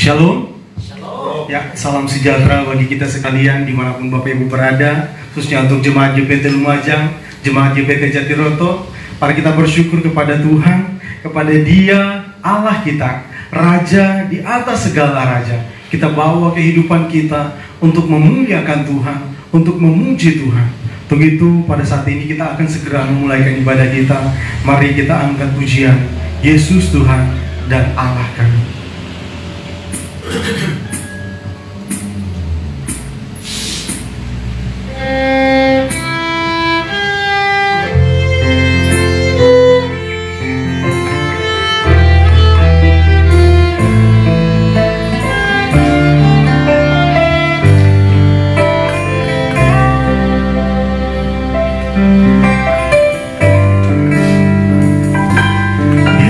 Shalom. Ya, salam sejahtera bagi kita sekalian dimanapun Bapak Ibu berada, khususnya untuk jemaat JPT Lumajang, jemaat JPT Jatiroto. Mari kita bersyukur kepada Tuhan, kepada Dia Allah kita, Raja di atas segala raja. Kita bawa kehidupan kita untuk memuliakan Tuhan, untuk memuji Tuhan. Untuk itu pada saat ini kita akan segera memulaikan ibadah kita. Mari kita angkat pujian, Yesus Tuhan dan Allah kami.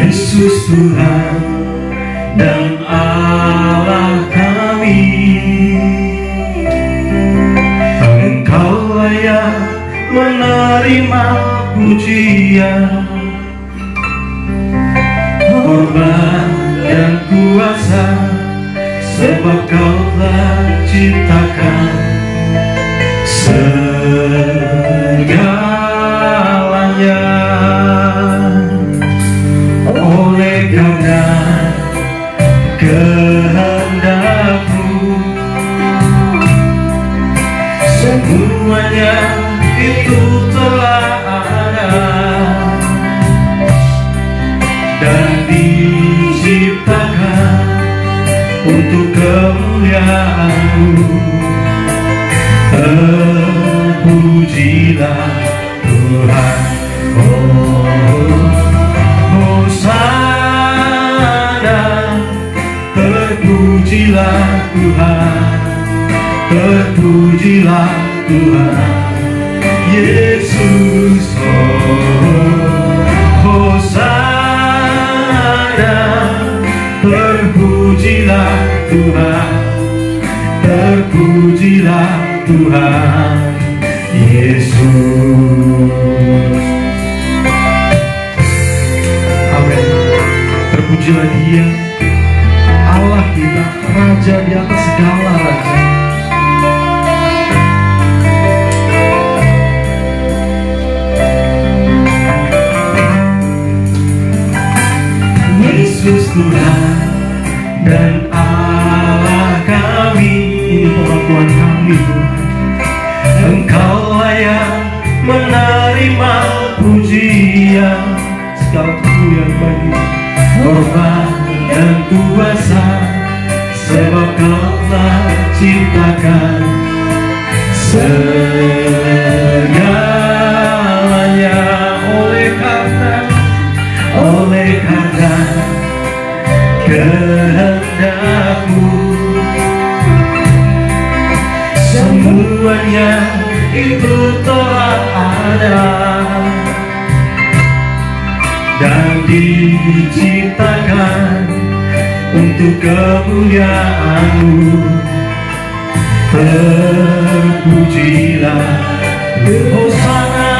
Yesus Tuhan dan Allah kami, Engkau layak menerima pujian, hormat dan kuasa, sebab Kau telah ciptakan segalanya. Oleh karena kehendak-Mu, semuanya itu telah ada dan diciptakan untuk kemuliaan-Mu. Terpujilah Tuhan, Hosana, terpujilah Tuhan, terpujilah Tuhan, Yesus, Hosana, terpujilah Tuhan, terpujilah Tuhan, Yesus. Terpujilah Dia, Allah kita, Raja di atas segala raja. Yesus Tuhan dan Allah kami, Ini pengakuan kami, Tuhan. Engkau layak menerima pujian, Segala kemuliaan bagi hormat dan kuasa, sebab Kau telah ciptakan segalanya. Oleh karena kehendak-Mu, semuanya itu telah ada dan diciptakan untuk kemuliaan-Mu. Terpujilah Hosana,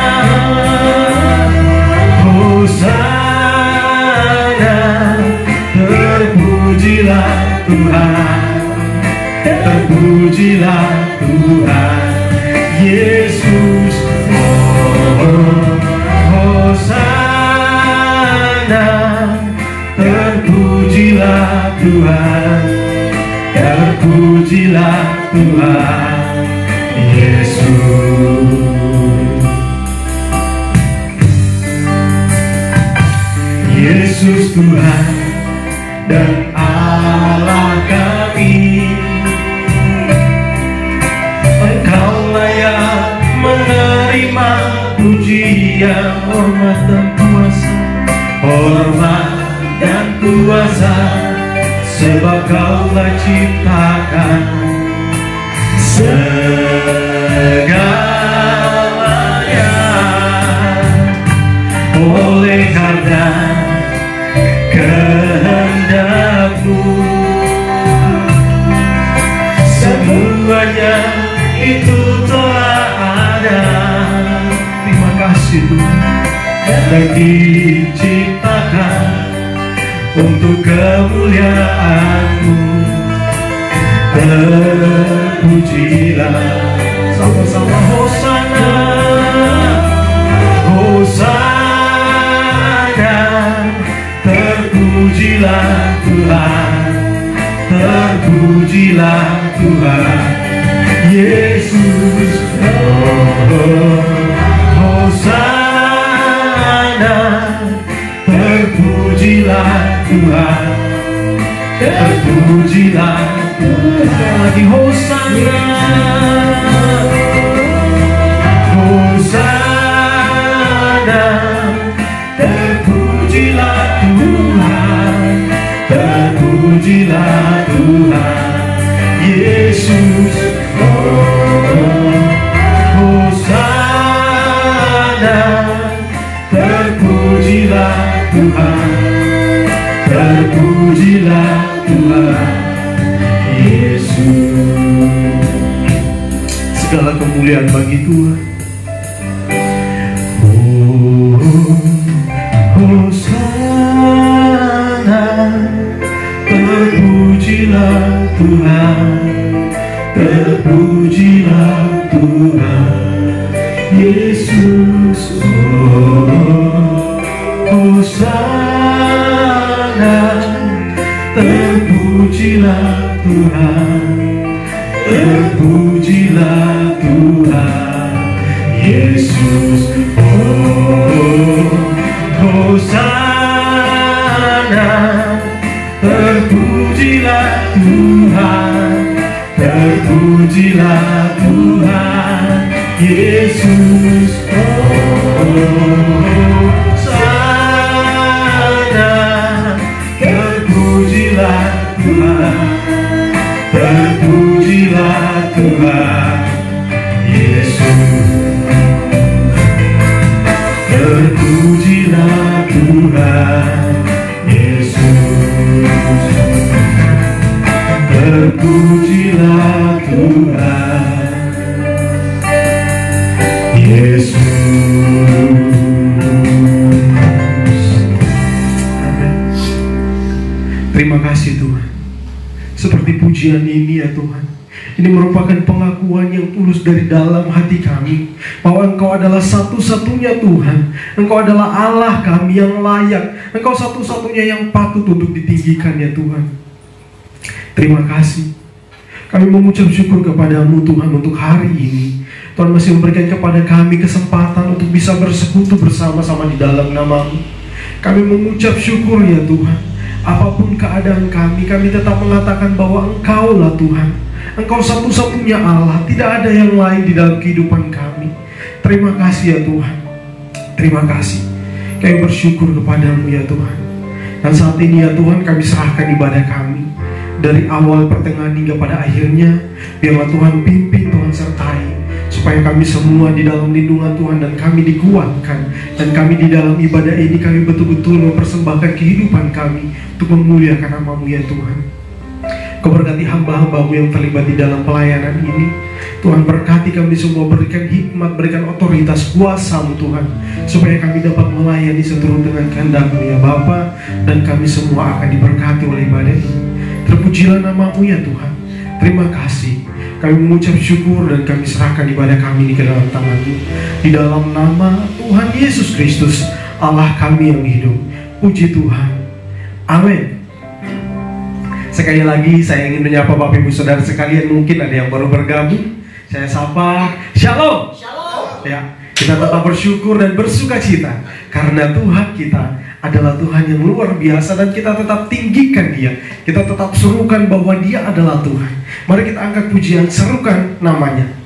Hosana, terpujilah Tuhan, terpujilah Tuhan, Yesus, Hosana, terpujilah Tuhan, terpujilah Tuhan, Yesus. Yesus Tuhan dan Allah kami, Engkau layak menerima pujian, hormat dan kuasa, hormat dan kuasa, sebab Kau telah ciptakan segalanya. Oleh karena kehendak-Mu, semuanya itu telah ada. terima kasih Tuhan. Dan diciptakan untuk kemuliaan-Mu. terpujilah. Sama-sama Hosana, Hosana, terpujilah Tuhan, terpujilah Tuhan Yesus. Hosana, terpujilah Tuhan, terpujilah Tuhan. Sekali lagi Hosana, Hosana, terpujilah Tuhan, terpujilah Tuhan Yesus. Hosana, terpujilah Tuhan, terpujilah Tuhan Yesus. Segala kemuliaan bagi Tuhan. Hosana, terpujilah Tuhan, terpujilah Tuhan Yesus. Hosana, terpujilah Tuhan, terpujilah Tuhan Yesus. Hosana, terpujilah Tuhan, terpujilah Tuhan Yesus. Hosana, terpujilah Tuhan, terpujilah Tuhan Yesus. Terpujilah Tuhan Yesus, terpujilah Tuhan Yesus. Terima kasih Tuhan. Seperti pujian ini ya Tuhan, ini merupakan pengakuan yang tulus dari dalam hati kami bahwa Engkau adalah satu-satunya Tuhan. Engkau adalah Allah kami yang layak. Engkau satu-satunya yang patut untuk ditinggikan ya Tuhan. Terima kasih. Kami mengucap syukur kepadamu Tuhan untuk hari ini. Tuhan masih memberikan kepada kami kesempatan untuk bisa bersekutu bersama-sama di dalam nama-Mu. Kami mengucap syukur ya Tuhan. Apapun keadaan kami tetap mengatakan bahwa Engkau-lah Tuhan. Engkau satu-satunya Allah, tidak ada yang lain di dalam kehidupan kami. Terima kasih ya Tuhan. Terima kasih. Kami bersyukur kepadamu ya Tuhan. Dan saat ini ya Tuhan, kami serahkan ibadah kami dari awal, pertengahan hingga pada akhirnya. Biarlah Tuhan pimpin, Tuhan sertai, supaya kami semua di dalam lindungan Tuhan dan kami dikuatkan. Dan kami di dalam ibadah ini kami betul-betul mempersembahkan kehidupan kami untuk memuliakan nama-Mu ya Tuhan. Kau berkati hamba-hamba-Mu yang terlibat di dalam pelayanan ini. Tuhan berkati kami semua, berikan hikmat, berikan otoritas, kuasa-Mu Tuhan, supaya kami dapat melayani seturut dengan kehendak-Mu ya Bapa. Dan kami semua akan diberkati oleh ibadah ini. Terpujilah nama-Mu ya Tuhan. Terima kasih. Kami mengucap syukur dan kami serahkan ibadah kami ini ke dalam tangan-Mu. Di dalam nama Tuhan Yesus Kristus, Allah kami yang hidup. Puji Tuhan. Amin. Sekali lagi saya ingin menyapa Bapak Ibu Saudara sekalian, mungkin ada yang baru bergabung. Saya sapa, Shalom. Shalom. Ya, kita tetap bersyukur dan bersuka cita karena Tuhan kita adalah Tuhan yang luar biasa dan kita tetap tinggikan Dia. Kita tetap serukan bahwa Dia adalah Tuhan. Mari kita angkat pujian, serukan namanya.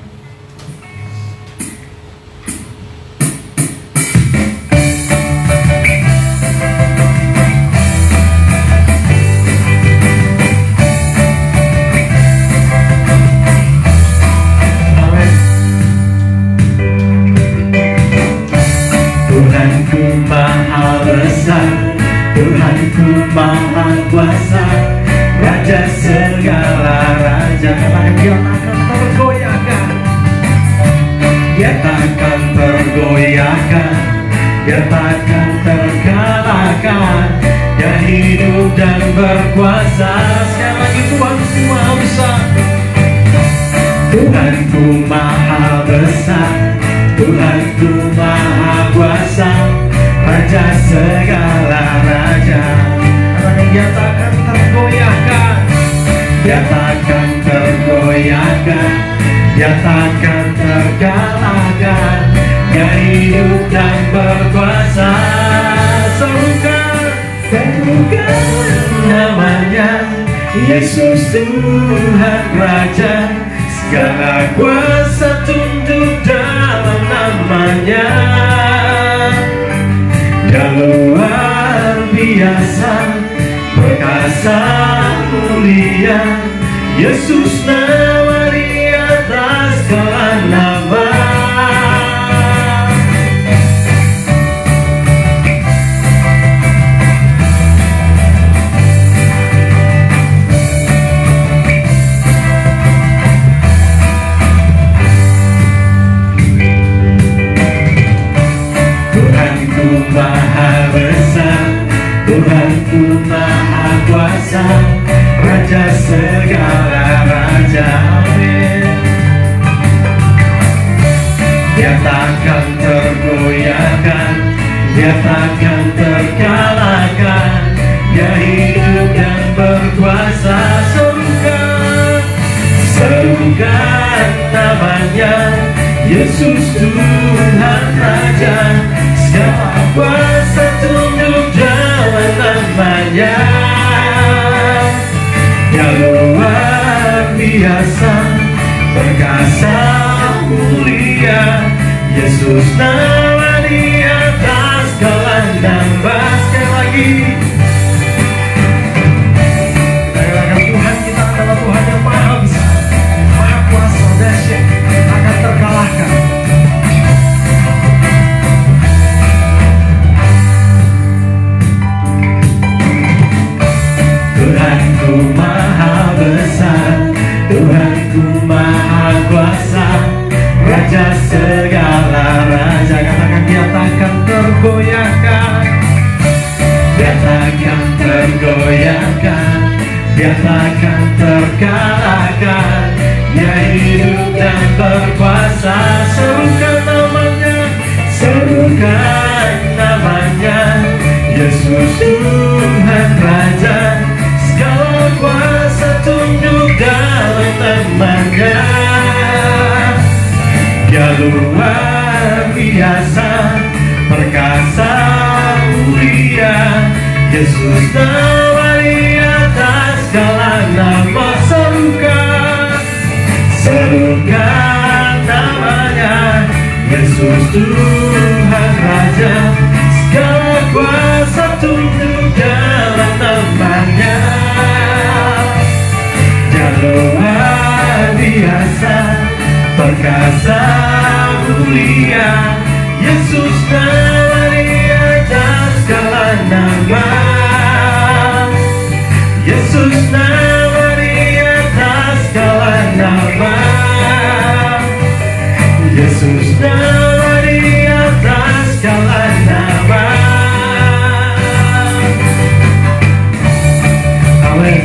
Tuhanku maha besar, Tuhanku maha kuasa, Raja segala raja. Dia takkan tergoyahkan, Dia takkan tergoyahkan, Dia takkan terkalahkan. Dia hidup dan berkuasa. Sekali lagi Tuhanku maha besar, besar, Tuhanku maha kuasa, Raja segala raja. Karena Dia takkan tergoyahkan, Dia takkan tergoyahkan, Dia takkan terkalahkan. Dia hidup dan berkuasa. Serukan namanya, Yesus Tuhan Raja. Segala kuasa tunduk dalam namanya. Dia luar biasa, perkasa mulia, Yesus nama di atas segala nama. Maha besar, Tuhanku maha kuasa, Raja segala raja. Amin. Dia takkan tergoyahkan, Dia takkan terkalahkan. Dia hidup dan berkuasa. Serukan namanya, Yesus Tuhan Raja. Segala kuasa tunduk dalam namanya. Dia luar biasa, perkasa mulia, Yesus nama di atas segala nama. Sekali lagi kita katakan Tuhan kita adalah Tuhan yang maha besar, maha kuasa, dahsyat, akan terkalahkan. Tuhanku maha besar, Tuhanku maha kuasa, Raja segala raja. Katakan Dia takkan tergoyahkan, Dia takkan tergoyahkan, Dia takkan terkalahkan. Dia hidup dan berkuasa. Serukan namanya, serukan namanya, Yesus Tuhan Raja. Segala kuasa tunduk dalam namanya. Dia luar biasa, perkasa mulia, Yesus nama di atas segala nama. Serukan namanya, Yesus Tuhan Raja. Segala kuasa tunduk dalam namanya. Dia luar biasa, perkasa mulia, Yesus nama di atas segala nama. Yesus nama di atas segala nama. Yesus nama di atas segala nama. Amin.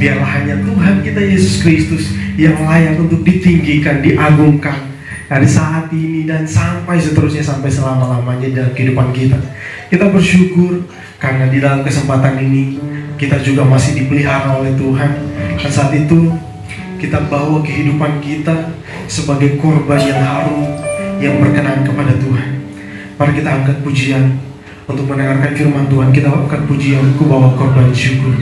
Biarlah hanya Tuhan kita Yesus Kristus yang layak untuk ditinggikan, diagungkan dari saat ini dan sampai seterusnya, sampai selama-lamanya dalam kehidupan kita. Kita bersyukur karena di dalam kesempatan ini kita juga masih dipelihara oleh Tuhan. Dan saat itu kita bawa kehidupan kita sebagai korban yang harum, yang berkenan kepada Tuhan. Mari kita angkat pujian untuk mendengarkan firman Tuhan. Kita angkat pujian, ku bawa korban syukur.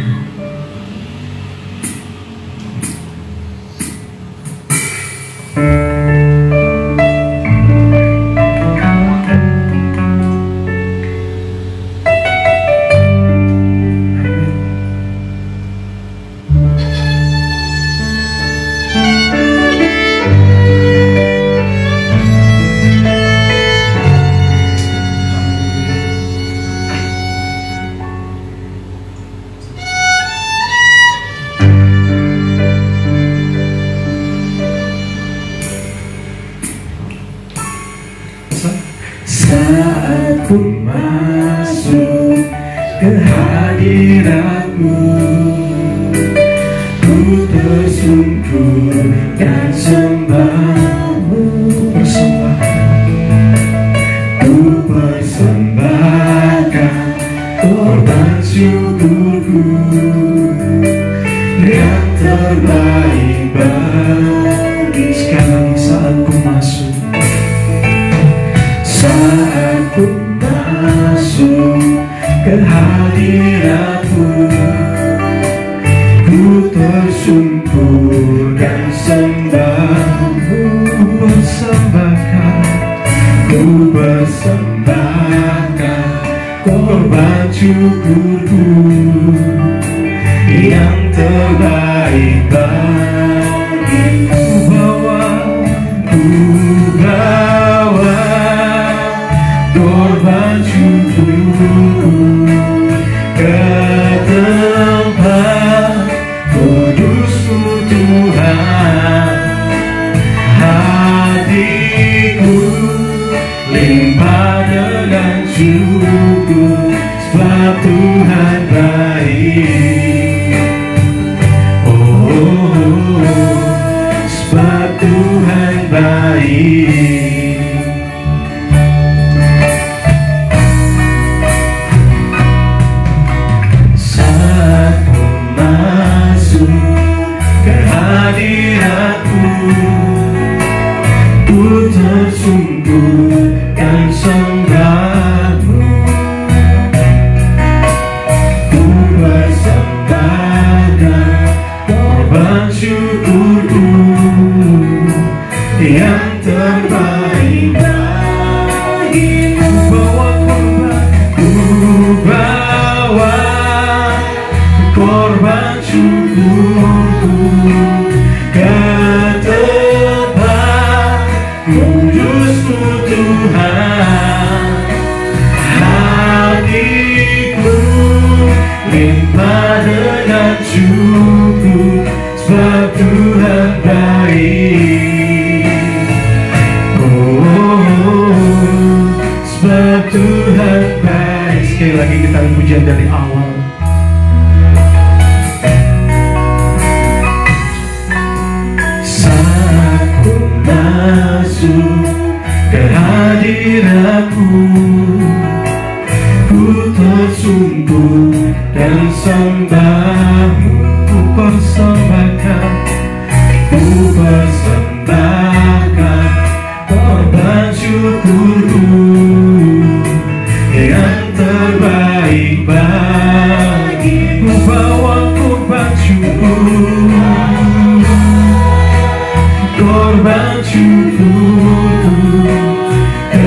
pun masuk ke hadirat-Mu, ku tersungkur dan sembah-Mu. Ku persembahkan korban syukurku yang terbaik bagi. Sekali lagi, saat ku masuk, saat ku masuk ke hadirat-Mu, ku tersungkur dan sembah-Mu. Ku persembahkan korban syukurku yang terbaik bagimu. Ku bawa korban syukurku ke tempat kudus-Mu Tuhan. Hatiku limpah dengan syukur, sebab Tuhan baik. Oh, sebab Tuhan baik. Saat ku masuk ke hadirat-Mu, ku tersungkur dan sembah-Mu. Ku persembahkan korban syukurku yang terbaik bagimu. Ku bawa korban syukurku ke tempat kudus-Mu Tuhan. Hatiku limpah dengan syukur, sebab Tuhan baik. Oh, sebab Tuhan baik. Sekali lagi kita pujian dari awal. Masuk ke hadirat-Mu, ku tersungkur dan sembah-Mu. Ku persembahkan korban syukurku yang terbaik bagimu. Bawa korban syukur, korban syukurku ke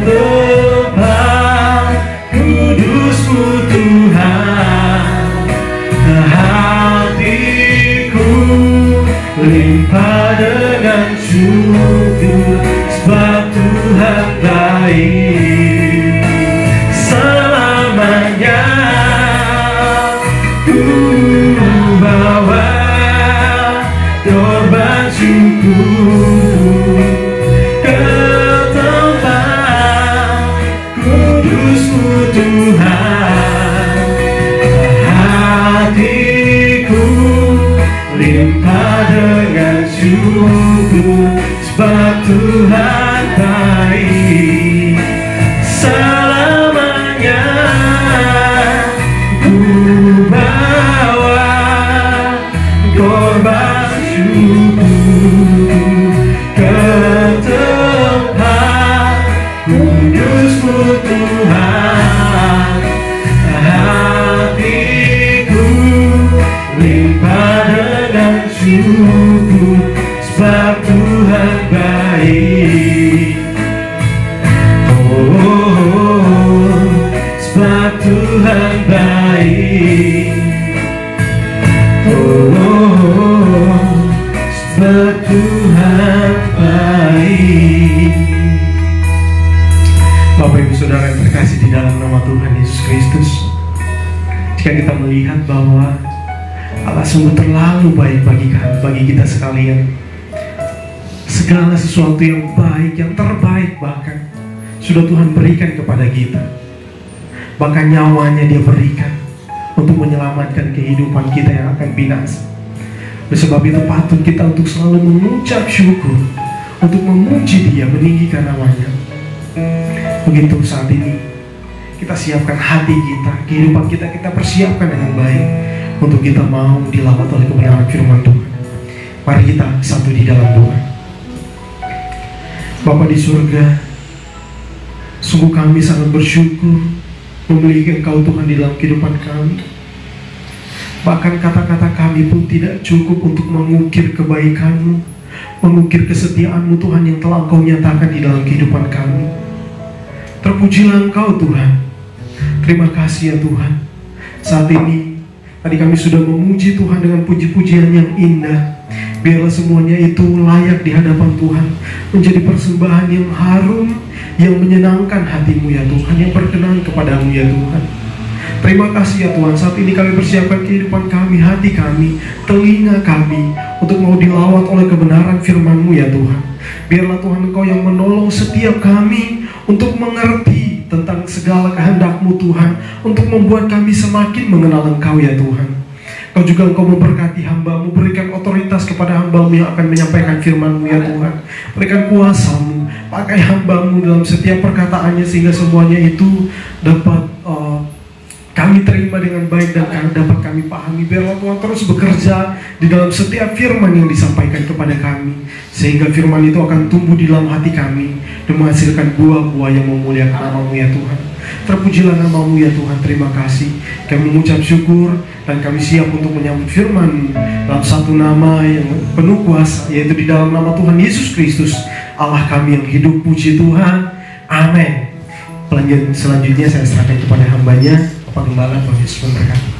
tempat kudus-Mu Tuhan. Hatiku limpah dengan syukur, sebab Tuhan baik. Selamanya ku bawa korban syukur ke tempat kudus-Mu Tuhan. Hatiku limpah dengan syukur, sebab Tuhan baik. Selamanya ku bawa korban syukur ke tempat kudus-Mu Tuhan. Hatiku limpah dengan syukur, sebab Tuhan baik. Oh, sebab Tuhan baik. Oh, sebab Tuhan baik. Bapak Ibu Saudara yang terkasih di dalam nama Tuhan Yesus Kristus, jika kita melihat bahwa Allah sungguh terlalu baik bagi kita sekalian, segala sesuatu yang baik, yang terbaik bahkan sudah Tuhan berikan kepada kita. Bahkan nyawanya Dia berikan untuk menyelamatkan kehidupan kita yang akan binasa. Oleh sebab itu patut kita untuk selalu mengucap syukur, untuk memuji Dia, meninggikan namanya. Begitu saat ini kita siapkan hati kita, kehidupan kita persiapkan dengan baik untuk kita mau dilawat oleh kebenaran firman Tuhan. Mari kita satu di dalam doa. Bapa di surga, sungguh kami sangat bersyukur memiliki Engkau Tuhan di dalam kehidupan kami. Bahkan kata-kata kami pun tidak cukup untuk mengukir kebaikan-Mu, mengukir kesetiaan-Mu Tuhan yang telah Engkau nyatakan di dalam kehidupan kami. Terpujilah Engkau Tuhan. Terima kasih ya Tuhan. Saat ini tadi kami sudah memuji Tuhan dengan puji-pujian yang indah. Biarlah semuanya itu layak di hadapan Tuhan, menjadi persembahan yang harum, yang menyenangkan hati-Mu ya Tuhan, yang berkenan kepada-Mu ya Tuhan. Terima kasih ya Tuhan. Saat ini kami persiapkan kehidupan kami, hati kami, telinga kami, untuk mau dilawat oleh kebenaran firman-Mu ya Tuhan. Biarlah Tuhan Engkau yang menolong setiap kami untuk mengerti tentang segala kehendak-Mu Tuhan, untuk membuat kami semakin mengenal Engkau ya Tuhan. Kau juga Engkau memberkati hamba-Mu, berikan otoritas kepada hamba-Mu yang akan menyampaikan firman-Mu ya Tuhan. Berikan kuasa-Mu, pakai hamba-Mu dalam setiap perkataannya, sehingga semuanya itu dapat kami terima dengan baik dan dapat kami pahami. Biarlah Tuhan terus bekerja di dalam setiap firman yang disampaikan kepada kami, sehingga firman itu akan tumbuh di dalam hati kami dan menghasilkan buah-buah yang memuliakan nama-Mu ya Tuhan. Terpujilah nama-Mu ya Tuhan. Terima kasih. Kami mengucap syukur dan kami siap untuk menyambut firman dalam satu nama yang penuh kuasa, yaitu di dalam nama Tuhan Yesus Kristus, Allah kami yang hidup. Puji Tuhan. Amin. Pelanjut selanjutnya saya serahkan kepada hambanya, Bapak Gembala. Tuhan Yesus memberkati.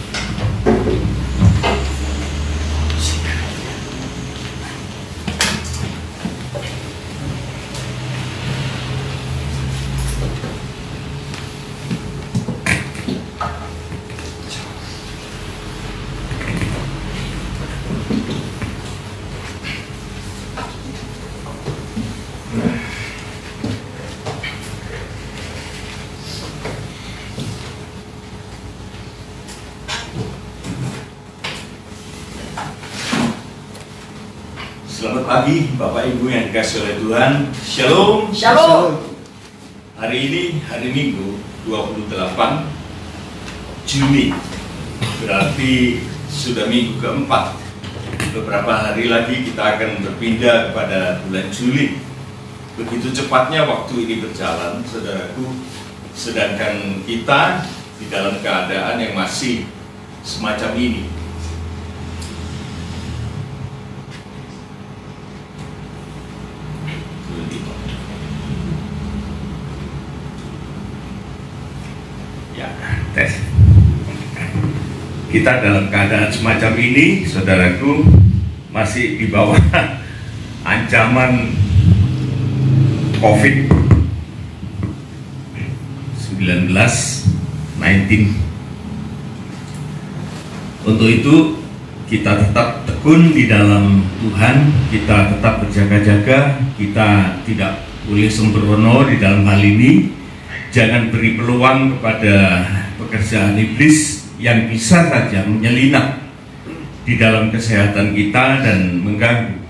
Selamat pagi Bapak Ibu yang dikasihi oleh Tuhan. Shalom. Shalom. Hari ini hari Minggu 28 Juni, berarti sudah minggu keempat. Beberapa hari lagi kita akan berpindah kepada bulan Juli. Begitu cepatnya waktu ini berjalan, saudaraku. Sedangkan kita di dalam keadaan yang masih semacam ini. Tes. Kita dalam keadaan semacam ini, saudaraku, masih di bawah ancaman COVID-19. Untuk itu kita tetap tekun di dalam Tuhan, kita tetap berjaga-jaga, kita tidak boleh sembrono di dalam hal ini. Jangan beri peluang kepada pekerjaan iblis yang bisa saja menyelinap di dalam kesehatan kita dan mengganggu.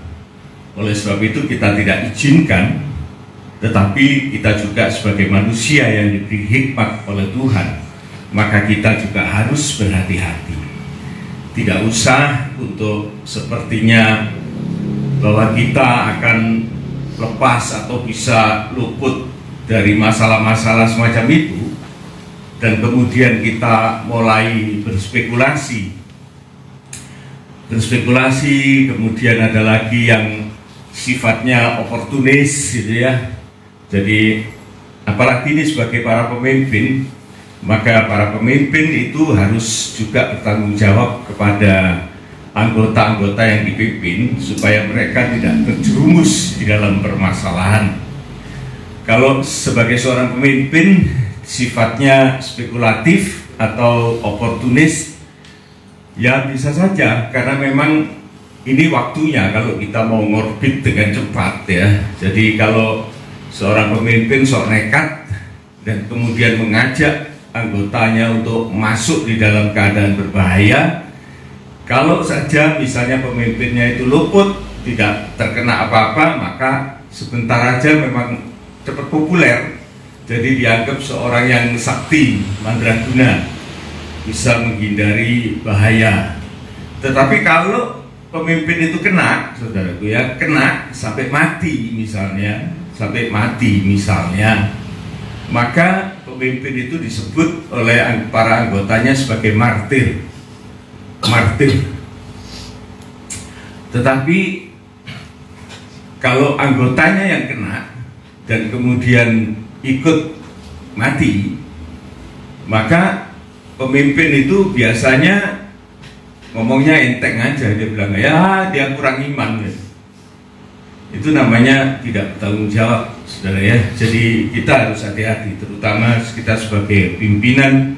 Oleh sebab itu kita tidak izinkan, tetapi kita juga sebagai manusia yang diberi hikmat oleh Tuhan, maka kita juga harus berhati-hati. Tidak usah untuk sepertinya bahwa kita akan lepas atau bisa luput dari masalah-masalah semacam itu, dan kemudian kita mulai berspekulasi, kemudian ada lagi yang sifatnya oportunis gitu ya. Jadi apalagi ini sebagai para pemimpin, maka para pemimpin itu harus juga bertanggung jawab kepada anggota-anggota yang dipimpin, supaya mereka tidak terjerumus di dalam permasalahan. Kalau sebagai seorang pemimpin sifatnya spekulatif atau oportunis, ya bisa saja, karena memang ini waktunya kalau kita mau ngorbit dengan cepat ya. Jadi kalau seorang pemimpin sok nekat, dan kemudian mengajak anggotanya untuk masuk di dalam keadaan berbahaya, kalau saja misalnya pemimpinnya itu luput, tidak terkena apa-apa, maka sebentar aja memang cepat populer, jadi dianggap seorang yang sakti, mandraguna, bisa menghindari bahaya. Tetapi kalau pemimpin itu kena, saudaraku ya, kena sampai mati misalnya, maka pemimpin itu disebut oleh para anggotanya sebagai martir. Tetapi kalau anggotanya yang kena dan kemudian ikut mati, maka pemimpin itu biasanya ngomongnya enteng aja, dia bilang ya dia kurang iman ya. Itu namanya tidak bertanggung jawab, saudara ya. Jadi kita harus hati-hati, terutama kita sebagai pimpinan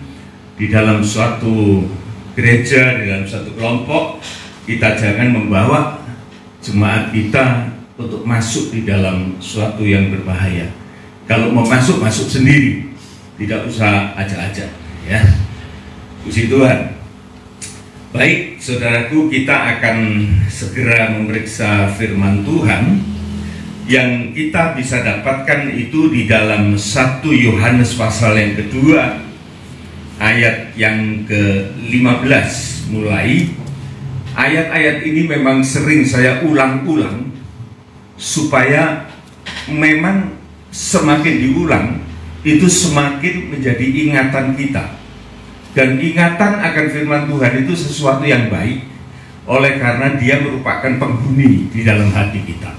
di dalam suatu gereja, di dalam suatu kelompok. Kita jangan membawa jemaat kita untuk masuk di dalam suatu yang berbahaya. Kalau mau masuk, masuk sendiri, tidak usah ajak-ajak ya. Puji Tuhan. Baik, saudaraku, kita akan segera memeriksa firman Tuhan. Yang kita bisa dapatkan itu di dalam 1 Yohanes pasal yang kedua, ayat yang ke-15 mulai. Ayat-ayat ini memang sering saya ulang-ulang, supaya memang semakin diulang, itu semakin menjadi ingatan kita. Dan ingatan akan firman Tuhan itu sesuatu yang baik, oleh karena dia merupakan penghuni di dalam hati kita.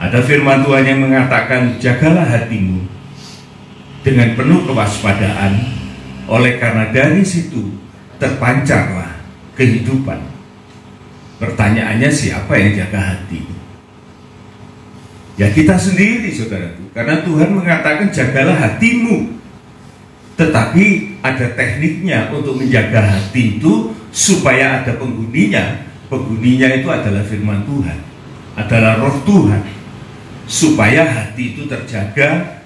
Ada firman Tuhan yang mengatakan, jagalah hatimu dengan penuh kewaspadaan, oleh karena dari situ terpancarlah kehidupan. Pertanyaannya, siapa yang jaga hati? Ya kita sendiri, saudaraku, karena Tuhan mengatakan jagalah hatimu. Tetapi ada tekniknya untuk menjaga hati itu supaya ada penghuninya. Penghuninya itu adalah firman Tuhan, adalah roh Tuhan, supaya hati itu terjaga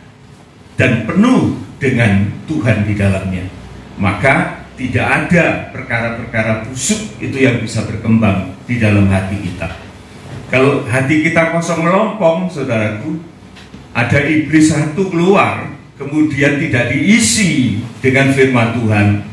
dan penuh dengan Tuhan di dalamnya. Maka tidak ada perkara-perkara busuk itu yang bisa berkembang di dalam hati kita. Kalau hati kita kosong melompong, saudaraku, ada iblis satu keluar, kemudian tidak diisi dengan firman Tuhan,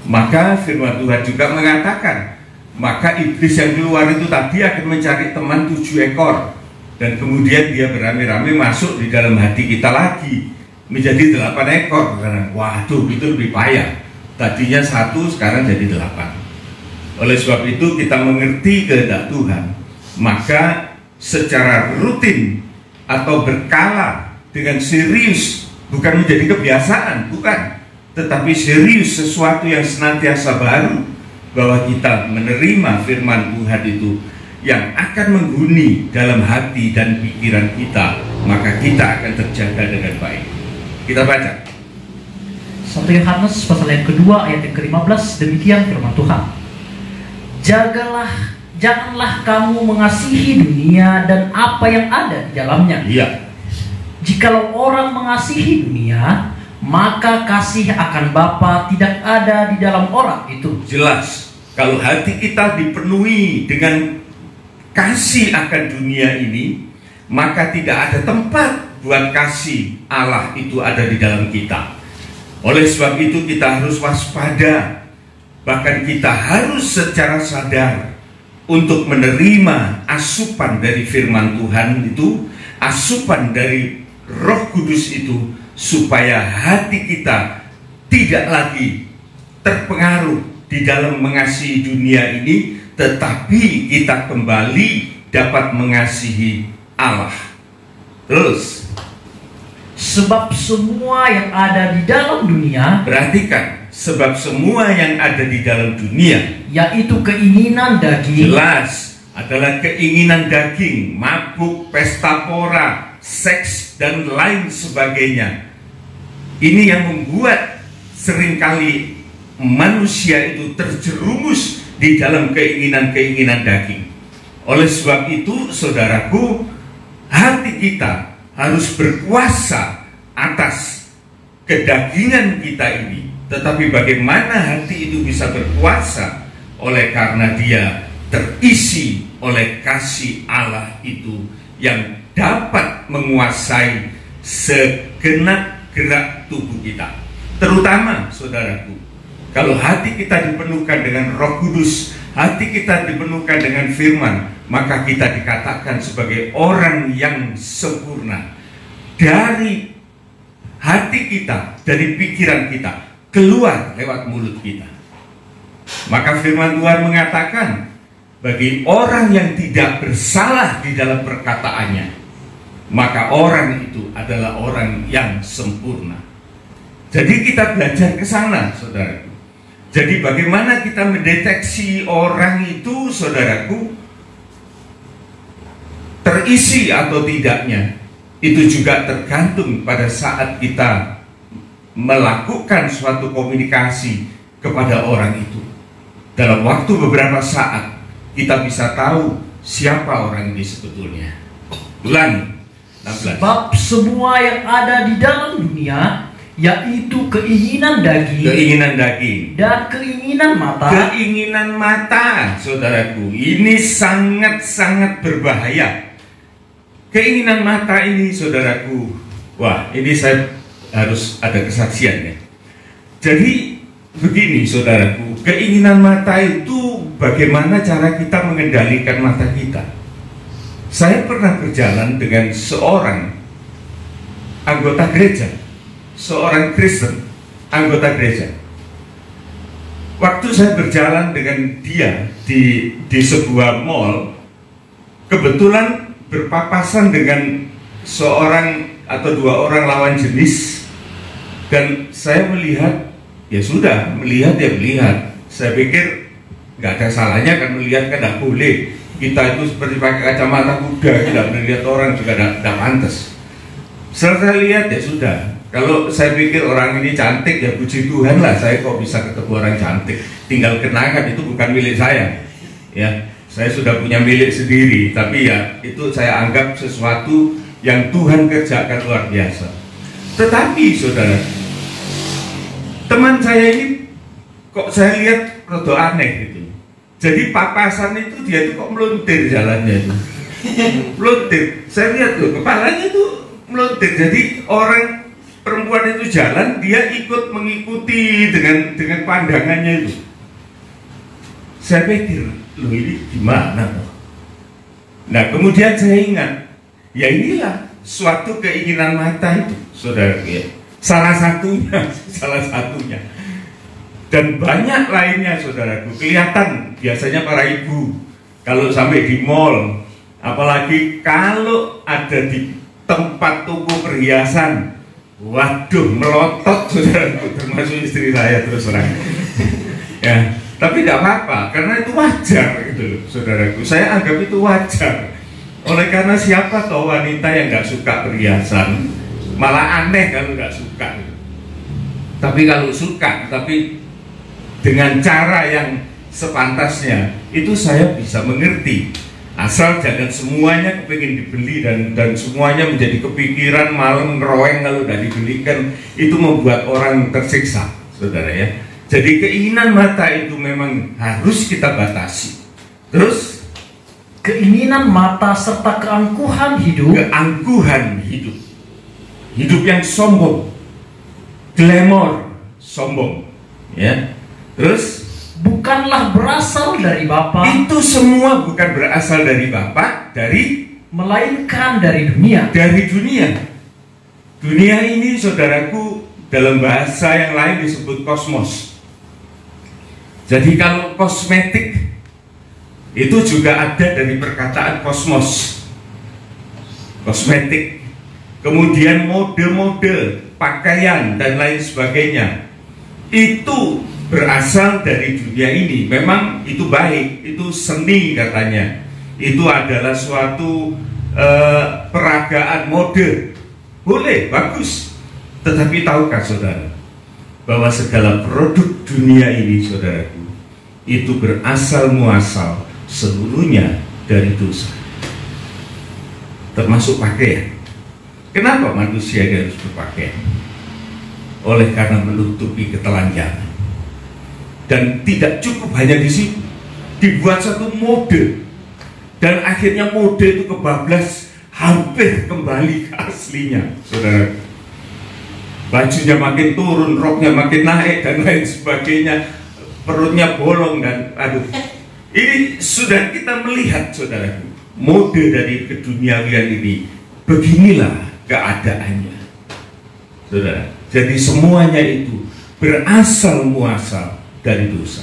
maka firman Tuhan juga mengatakan, maka iblis yang keluar itu tadi akan mencari teman 7 ekor, dan kemudian dia beramai-ramai masuk di dalam hati kita lagi, menjadi 8 ekor. Waduh, itu lebih payah. Tadinya 1, sekarang jadi 8. Oleh sebab itu kita mengerti kehendak Tuhan, maka secara rutin atau berkala dengan serius, bukan menjadi kebiasaan, bukan, tetapi serius, sesuatu yang senantiasa baru, bahwa kita menerima firman Tuhan itu yang akan menghuni dalam hati dan pikiran kita, maka kita akan terjaga dengan baik. Kita baca 1 Yohanes pasal yang kedua ayat yang ke-15, demikian firman Tuhan. Janganlah kamu mengasihi dunia dan apa yang ada di dalamnya. Iya. Jikalau orang mengasihi dunia, maka kasih akan Bapa tidak ada di dalam orang itu. Jelas, kalau hati kita dipenuhi dengan kasih akan dunia ini, maka tidak ada tempat buat kasih Allah itu ada di dalam kita. Oleh sebab itu kita harus waspada, bahkan kita harus secara sadar untuk menerima asupan dari firman Tuhan itu, asupan dari Roh Kudus itu, supaya hati kita tidak lagi terpengaruh di dalam mengasihi dunia ini, tetapi kita kembali dapat mengasihi Allah. Terus, sebab semua yang ada di dalam dunia, perhatikan, sebab semua yang ada di dalam dunia, yaitu keinginan daging, jelas adalah keinginan daging, mabuk, pesta pora, seks, dan lain sebagainya. Ini yang membuat seringkali manusia itu terjerumus di dalam keinginan-keinginan daging. Oleh sebab itu, saudaraku, hati kita harus berkuasa atas kedagingan kita ini, tetapi bagaimana hati itu bisa berkuasa oleh karena dia terisi oleh kasih Allah itu yang dapat menguasai segenap gerak tubuh kita. Terutama saudaraku, kalau hati kita dipenuhkan dengan Roh Kudus, hati kita dipenuhkan dengan firman, maka kita dikatakan sebagai orang yang sempurna. Dari hati kita, dari pikiran kita, keluar lewat mulut kita. Maka firman Tuhan mengatakan, bagi orang yang tidak bersalah di dalam perkataannya, maka orang itu adalah orang yang sempurna. Jadi kita belajar ke sana, saudaraku. Jadi bagaimana kita mendeteksi orang itu, saudaraku, terisi atau tidaknya, itu juga tergantung pada saat kita melakukan suatu komunikasi kepada orang itu. Dalam waktu beberapa saat kita bisa tahu siapa orang ini sebetulnya. Ulangi 16. Sebab semua yang ada di dalam dunia, yaitu keinginan daging dan keinginan mata, saudaraku, ini sangat-sangat berbahaya. Keinginan mata ini, saudaraku, wah, ini saya harus ada kesaksian ya. Jadi begini, saudaraku, keinginan mata itu bagaimana cara kita mengendalikan mata kita. Saya pernah berjalan dengan seorang anggota gereja, seorang Kristen, anggota gereja. Waktu saya berjalan dengan dia di sebuah mall, kebetulan berpapasan dengan seorang atau dua orang lawan jenis, dan saya melihat, ya sudah, melihat ya melihat. Saya pikir nggak ada salahnya kan, melihat kan tidak boleh. Kita itu seperti pakai kacamata kuda, tidak melihat orang juga tidak pantas. Setelah saya lihat ya sudah. Kalau saya pikir orang ini cantik, ya puji Tuhan lah, saya kok bisa ketemu orang cantik. Tinggal kenangan, itu bukan milik saya. Ya, saya sudah punya milik sendiri, tapi ya itu saya anggap sesuatu yang Tuhan kerjakan luar biasa. Tetapi saudara, teman saya ini kok saya lihat rada aneh gitu. Jadi papasan itu dia itu kok meluntir jalannya itu. Meluntir. Saya lihat tuh kepalanya itu meluntir. Jadi orang perempuan itu jalan, dia ikut mengikuti dengan pandangannya itu. Saya pikir, loh ini gimana toh? Nah kemudian saya ingat, ya inilah suatu keinginan mata itu, saudara ya. Salah satunya. Dan banyak lainnya, saudaraku. Kelihatan biasanya para ibu kalau sampai di mall, apalagi kalau ada di tempat toko perhiasan, waduh melotot, saudaraku, termasuk istri saya terus terang. Ya, tapi tidak apa-apa karena itu wajar gitu loh, saudaraku. Saya anggap itu wajar. Oleh karena siapa toh wanita yang nggak suka perhiasan, malah aneh kalau nggak suka. Tapi kalau suka, tapi dengan cara yang sepantasnya, itu saya bisa mengerti. Asal jangan semuanya kepingin dibeli dan semuanya menjadi kepikiran malam ngeroeng kalau udah dibelikan, itu membuat orang tersiksa, saudara ya. Jadi keinginan mata itu memang harus kita batasi. Terus keinginan mata serta keangkuhan hidup. Hidup yang sombong, glamor, sombong, ya. Terus bukanlah berasal dari Bapa. Itu semua bukan berasal dari Bapa, melainkan dari dunia. Dari dunia. Dunia ini, saudaraku, dalam bahasa yang lain disebut kosmos. Jadi kalau kosmetik itu juga ada dari perkataan kosmos. Kosmetik. Kemudian mode-mode, pakaian dan lain sebagainya. Itu berasal dari dunia ini. Memang itu baik, itu seni katanya. Itu adalah suatu peragaan mode. Boleh, bagus. Tetapi tahukah saudara bahwa segala produk dunia ini, saudaraku, itu berasal muasal seluruhnya dari dosa, termasuk pakaian. Kenapa manusia harus berpakaian? oleh karena menutupi ketelanjangan. Dan tidak cukup hanya di situ, dibuat satu mode, dan akhirnya mode itu kebablas, hampir kembali ke aslinya, saudara. Bajunya makin turun, roknya makin naik dan lain sebagainya, perutnya bolong dan aduh. Ini sudah kita melihat, saudara, mode dari keduniawian ini. Beginilah keadaannya, saudara. Jadi semuanya itu berasal muasal dari dosa.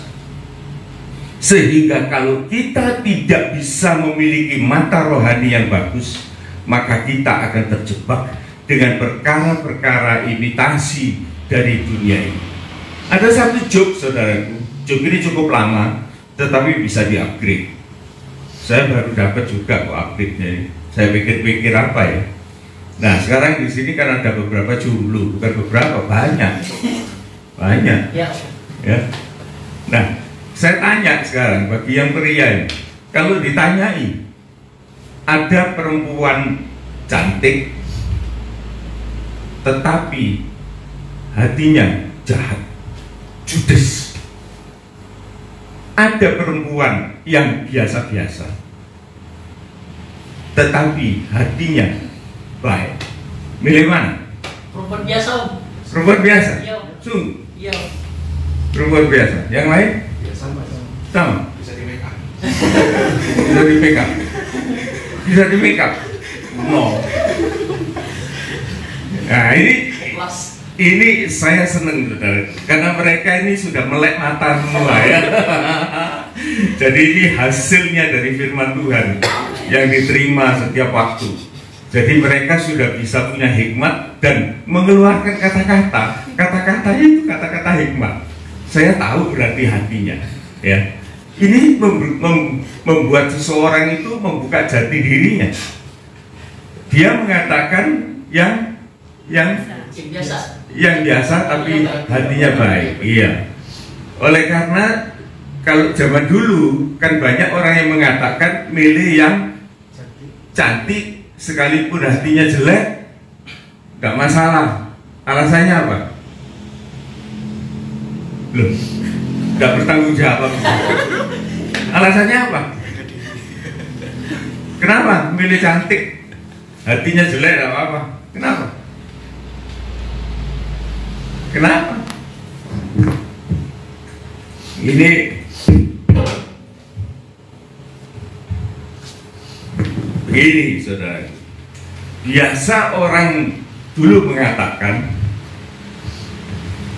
Sehingga kalau kita tidak bisa memiliki mata rohani yang bagus, maka kita akan terjebak dengan perkara-perkara imitasi dari dunia ini. Ada satu job, saudaraku. Job ini cukup lama, tetapi bisa di-upgrade. Saya baru dapat juga kok upgrade-nya. Saya pikir-pikir apa ya. Nah, sekarang di sini kan ada beberapa jumlah, bukan beberapa, banyak. Ya. Nah, saya tanya sekarang bagi yang pria ini, kalau ditanyai ada perempuan cantik tetapi hatinya jahat, judes. Ada perempuan yang biasa-biasa tetapi hatinya baik. Milih mana? Perempuan biasa, Om. Perempuan biasa? Iya. Sungguh? Iya. Perempuan biasa. Yang lain? Ya, sama. Sama? Bisa di make up. Bisa di make up? Bisa di make up? No. Nah, ini saya senang, saudara, karena mereka ini sudah melek mata semua ya. Jadi ini hasilnya dari firman Tuhan yang diterima setiap waktu. Jadi mereka sudah bisa punya hikmat dan mengeluarkan kata-kata. Kata-katanya itu kata-kata hikmat. Saya tahu berarti hatinya, ya. Ini membuat seseorang itu membuka jati dirinya. Dia mengatakan yang biasa tapi hatinya baik. Iya. Oleh karena kalau zaman dulu kan banyak orang yang mengatakan milih yang cantik sekalipun hatinya jelek, nggak masalah. Alasannya apa? Loh, nggak bertanggung jawab. Alasannya apa? Kenapa milih cantik, hatinya jelek, nggak apa-apa? Kenapa? Kenapa? Ini begini, saudara. Biasa orang dulu mengatakan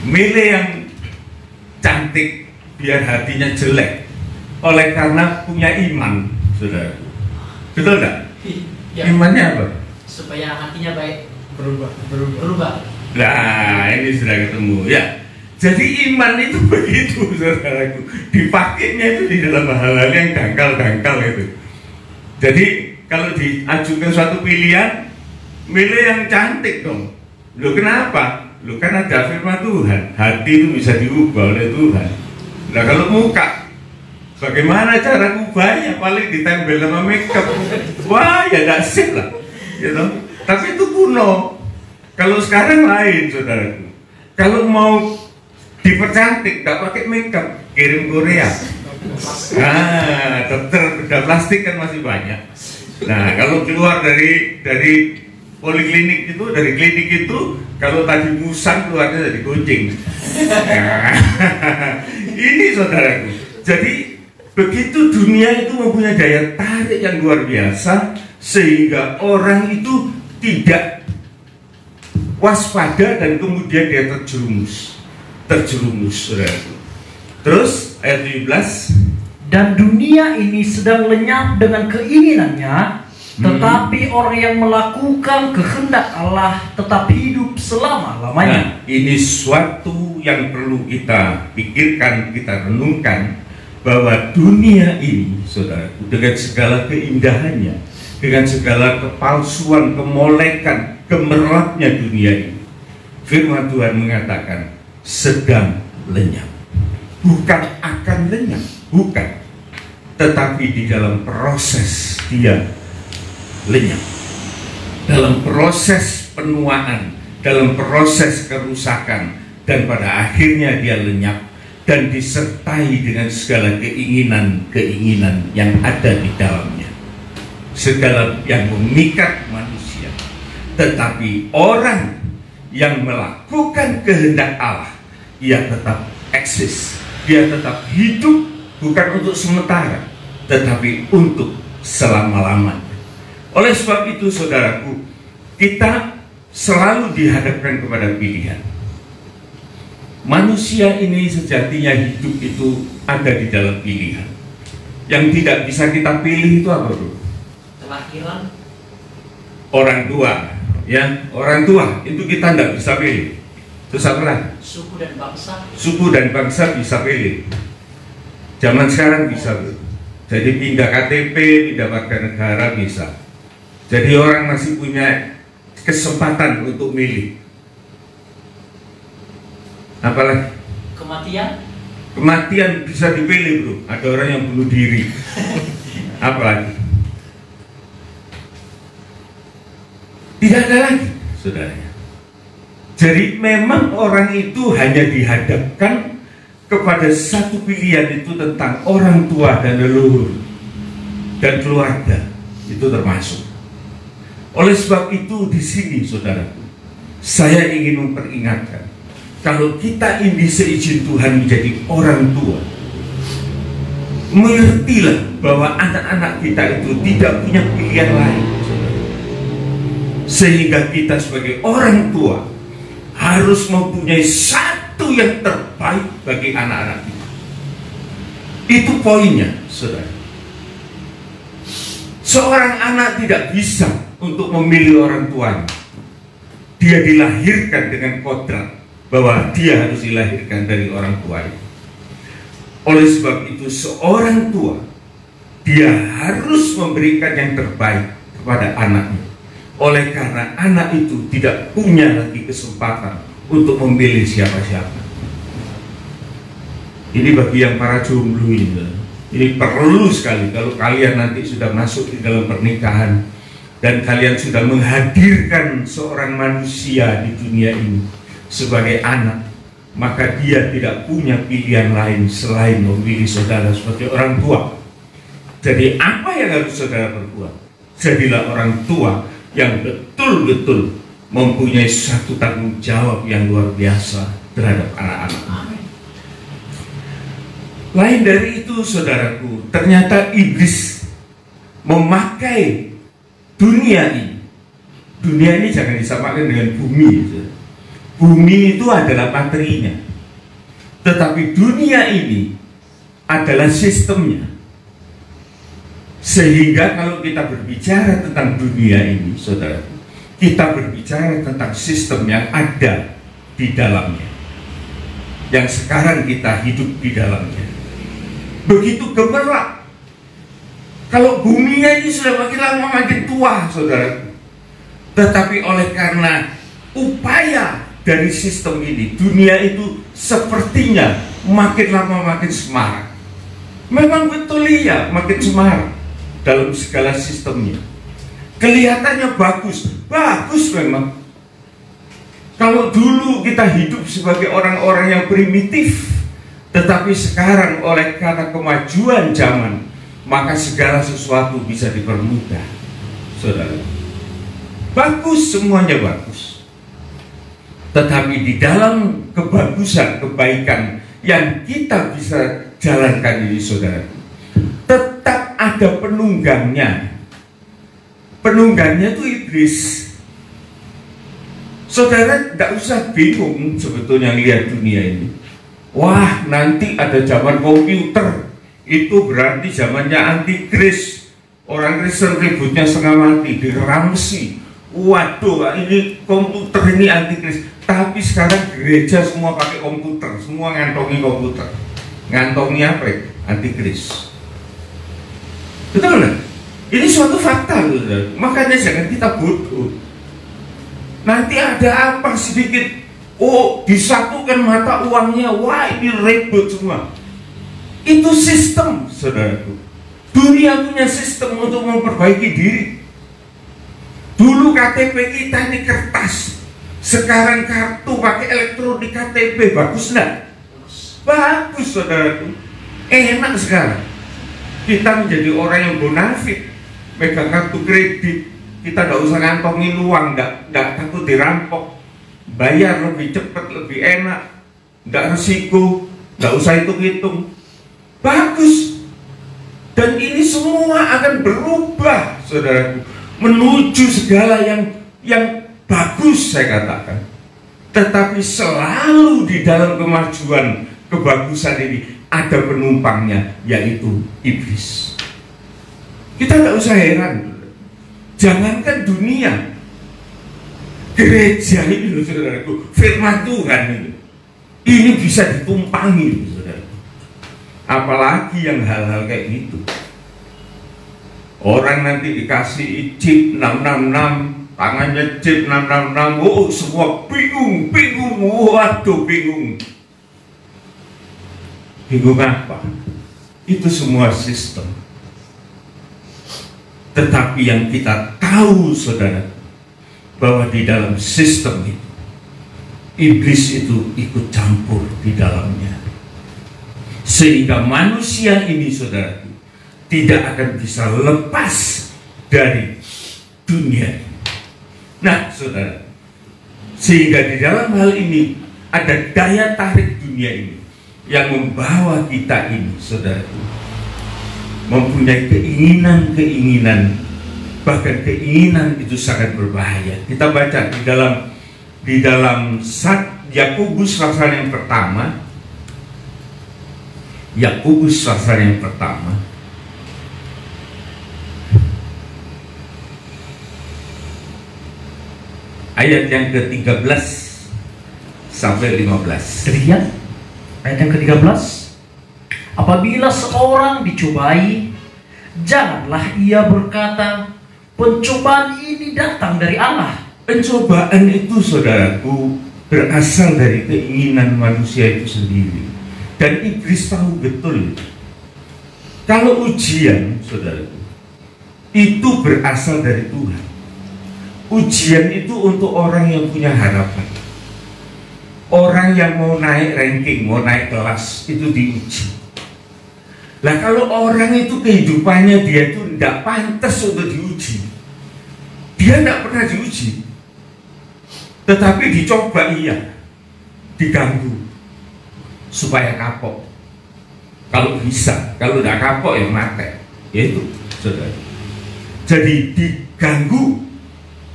milih yang cantik biar hatinya jelek, oleh karena punya iman, saudara. Betul enggak? Ya. Imannya apa? Supaya hatinya baik. Berubah. Nah, ini sudah ketemu ya. Jadi iman itu begitu, saudaraku. Dipakainya itu di dalam hal-hal yang dangkal-dangkal itu. Jadi kalau diajukan suatu pilihan, milih yang cantik dong. Loh, kenapa? Loh, kan ada firman Tuhan, hati itu bisa diubah oleh Tuhan. Nah, kalau muka, bagaimana cara ubahnya? Paling ditempel sama makeup. Wah, ya tidak sip lah, you know? Tapi itu kuno. Kalau sekarang lain, saudaraku. Kalau mau dipercantik, nggak pakai makeup, kirim Korea. Nah, dokter bedah plastik kan masih banyak. Nah, kalau keluar dari poliklinik itu, dari klinik itu, kalau tadi musang keluarnya dari kucing. Nah, ini saudaraku. Jadi begitu dunia itu mempunyai daya tarik yang luar biasa, sehingga orang itu tidak waspada dan kemudian dia terjerumus, saudaraku. Terus ayat 17. Dan dunia ini sedang lenyap dengan keinginannya, tetapi orang yang melakukan kehendak Allah tetap hidup selama-lamanya. Nah, ini suatu yang perlu kita pikirkan, kita renungkan, bahwa dunia ini, saudaraku, dengan segala keindahannya, dengan segala kepalsuan, kemolekan, gemerlapnya dunia ini, firman Tuhan mengatakan sedang lenyap. Bukan akan lenyap, bukan, tetapi di dalam proses dia lenyap, dalam proses penuaan, dalam proses kerusakan, dan pada akhirnya dia lenyap dan disertai dengan segala keinginan-keinginan yang ada di dalamnya, segala yang memikat manusia. Tetapi orang yang melakukan kehendak Allah, ia tetap eksis, dia tetap hidup, bukan untuk sementara, tetapi untuk selama-lamanya. Oleh sebab itu, saudaraku, kita selalu dihadapkan kepada pilihan. Manusia ini sejatinya hidup itu ada di dalam pilihan. Yang tidak bisa kita pilih itu apa, bro? Kelahiran. Orang tua, ya, orang tua itu kita tidak bisa pilih. Terus apa lagi? Suku dan bangsa. Suku dan bangsa bisa pilih. Zaman sekarang bisa, bro. Jadi pindah KTP, pindah warga negara bisa. Jadi orang masih punya kesempatan untuk milih. Apalagi? Kematian. Kematian bisa dipilih, bro. Ada orang yang bunuh diri. Apalagi? Tidak ada lagi, saudaranya. Jadi memang orang itu hanya dihadapkan kepada satu pilihan, itu tentang orang tua dan leluhur dan keluarga, itu termasuk. Oleh sebab itu di sini, saudaraku, saya ingin memperingatkan, kalau kita ini seizin Tuhan menjadi orang tua, mengertilah bahwa anak-anak kita itu tidak punya pilihan lain, sehingga kita sebagai orang tua harus mempunyai satu yang terbaik bagi anak-anak kita. Itu poinnya, saudara. Seorang anak tidak bisa untuk memilih orang tuanya. Dia dilahirkan dengan kodrat bahwa dia harus dilahirkan dari orang tuanya. Oleh sebab itu, seorang tua, dia harus memberikan yang terbaik kepada anaknya. Oleh karena anak itu tidak punya lagi kesempatan untuk memilih siapa-siapa. Ini bagi yang para jomblo ini, ini perlu sekali kalau kalian nanti sudah masuk di dalam pernikahan dan kalian sudah menghadirkan seorang manusia di dunia ini sebagai anak, maka dia tidak punya pilihan lain selain memilih saudara sebagai orang tua. Jadi apa yang harus saudara berbuat? Jadilah orang tua yang betul-betul mempunyai satu tanggung jawab yang luar biasa terhadap anak-anak. Lain dari itu, saudaraku, ternyata iblis memakai dunia ini. Dunia ini jangan disamakan dengan bumi. Bumi itu adalah materinya, tetapi dunia ini adalah sistemnya. Sehingga kalau kita berbicara tentang dunia ini, saudara, kita berbicara tentang sistem yang ada di dalamnya, yang sekarang kita hidup di dalamnya. Begitu gemerlap. Kalau buminya ini sudah makin lama makin tua, saudara. Tetapi oleh karena upaya dari sistem ini, dunia itu sepertinya makin lama makin semarak. Memang betul iya, makin semarak dalam segala sistemnya. Kelihatannya bagus, bagus memang. Kalau dulu kita hidup sebagai orang-orang yang primitif, tetapi sekarang oleh karena kemajuan zaman, maka segala sesuatu bisa dipermudah, saudara. Bagus, semuanya bagus. Tetapi di dalam kebagusan, kebaikan yang kita bisa jalankan ini, saudara, tetap ada penunggangnya. Penunggangnya itu iblis. Saudara tidak usah bingung sebetulnya lihat dunia ini. Wah, nanti ada zaman komputer, itu berarti zamannya antikris. Orang Kristen ributnya setengah mati, diramsi. Waduh, ini komputer ini antikris. Tapi sekarang gereja semua pakai komputer, semua ngantongi komputer. Ngantongi apa ya? Antikris. Betul nggak? Ini suatu fakta, saudara. Makanya jangan kita bodoh. Nanti ada apa sedikit, oh disatukan mata uangnya, wah ini ribut semua. Itu sistem, saudaraku. Dunia punya sistem untuk memperbaiki diri. Dulu KTP kita ini kertas. Sekarang kartu pakai elektronik KTP bagus enggak? Bagus saudaraku, enak sekarang. Kita menjadi orang yang bonafit, megang kartu kredit, kita nggak usah ngantongin uang, nggak takut dirampok, bayar lebih cepat, lebih enak, nggak resiko, nggak usah hitung-hitung. Bagus. Dan ini semua akan berubah, saudaraku, menuju segala yang bagus, saya katakan. Tetapi selalu di dalam kemajuan, kebagusan ini ada penumpangnya, yaitu iblis. Kita nggak usah heran. Jangankan dunia, gereja ini loh saudaraku, firman Tuhan ini bisa ditumpangi saudaraku. Apalagi yang hal-hal kayak gitu. Orang nanti dikasih chip 666, tangannya chip 666, oh semua bingung, waduh bingung. Bingung apa? Itu semua sistem. Tetapi yang kita tahu saudara, bahwa di dalam sistem itu iblis itu ikut campur di dalamnya, sehingga manusia ini saudara tidak akan bisa lepas dari dunia ini. Nah saudara, sehingga di dalam hal ini ada daya tarik dunia ini yang membawa kita ini saudara mempunyai keinginan-keinginan, bahkan keinginan itu sangat berbahaya. Kita baca di dalam Yakobus pasal yang pertama, Yakobus pasal yang pertama, ayat yang ke-13 sampai 15. Demikian ayat yang ke-13. Apabila seorang dicobai, janganlah ia berkata, pencobaan ini datang dari Allah. Pencobaan itu saudaraku berasal dari keinginan manusia itu sendiri. Dan iblis tahu betul. Kalau ujian saudaraku itu berasal dari Tuhan. Ujian itu untuk orang yang punya harapan. Orang yang mau naik ranking, mau naik kelas, itu diuji. Nah kalau orang itu kehidupannya dia itu tidak pantas untuk diuji, dia tidak pernah diuji, tetapi dicoba iya, diganggu supaya kapok. Kalau bisa, kalau tidak kapok ya mati. Itu saudara. Jadi diganggu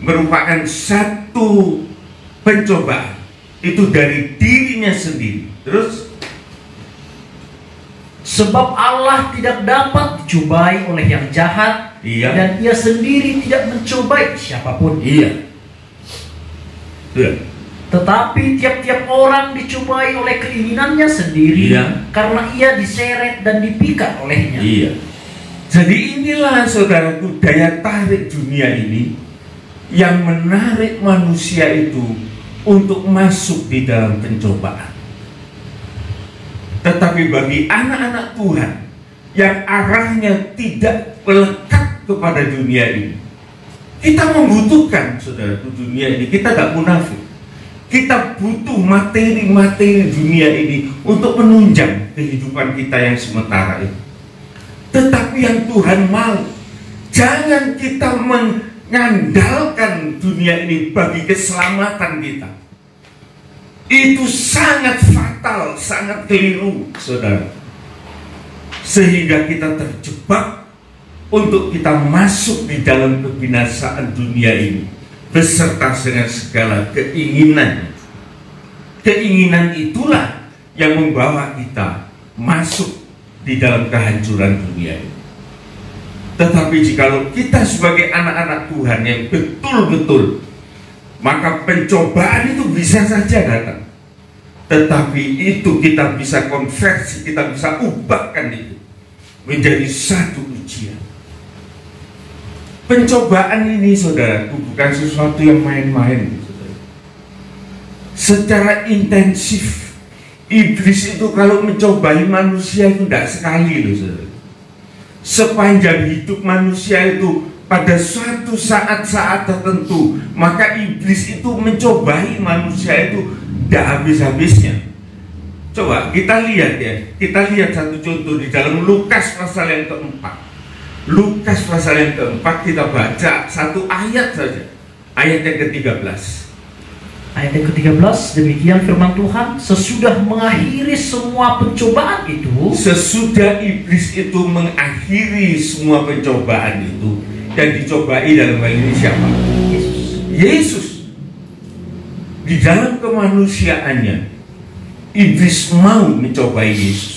merupakan satu pencobaan, itu dari dirinya sendiri. Terus sebab Allah tidak dapat dicobai oleh yang jahat, iya, dan ia sendiri tidak mencobai siapapun. Iya. Tetapi tiap-tiap orang dicobai oleh keinginannya sendiri, iya, karena ia diseret dan dipikat olehnya. Iya. Jadi inilah saudaraku daya tarik dunia ini yang menarik manusia itu untuk masuk di dalam pencobaan. Tetapi bagi anak-anak Tuhan yang arahnya tidak melekat kepada dunia ini, kita membutuhkan saudaraku dunia ini. Kita gak munafik. Kita butuh materi-materi dunia ini untuk menunjang kehidupan kita yang sementara ini. Tetapi yang Tuhan mau, jangan kita mengandalkan dunia ini bagi keselamatan kita. Itu sangat fatal, sangat keliru, saudara. Sehingga kita terjebak untuk kita masuk di dalam kebinasaan dunia ini, beserta dengan segala keinginan. Keinginan itulah yang membawa kita masuk di dalam kehancuran dunia ini. Tetapi jikalau kita sebagai anak-anak Tuhan yang betul-betul, maka pencobaan itu bisa saja datang. Tetapi itu kita bisa konversi, kita bisa ubahkan itu menjadi satu ujian. Pencobaan ini saudaraku bukan sesuatu yang main-main. Secara intensif, iblis itu kalau mencobai manusia itu tidak sekali loh saudara. Sepanjang hidup manusia itu pada suatu saat-saat tertentu, maka iblis itu mencobai manusia itu tidak habis-habisnya. Coba kita lihat ya, kita lihat satu contoh di dalam Lukas pasal yang keempat. Lukas pasal yang keempat, kita baca satu ayat saja, ayat yang ke-13. Ayat yang ke-13, demikian firman Tuhan, sesudah mengakhiri semua pencobaan itu, sesudah iblis itu mengakhiri semua pencobaan itu, yang dicobai dalam hal ini siapa? Yesus. Di dalam kemanusiaannya, iblis mau mencobai Yesus.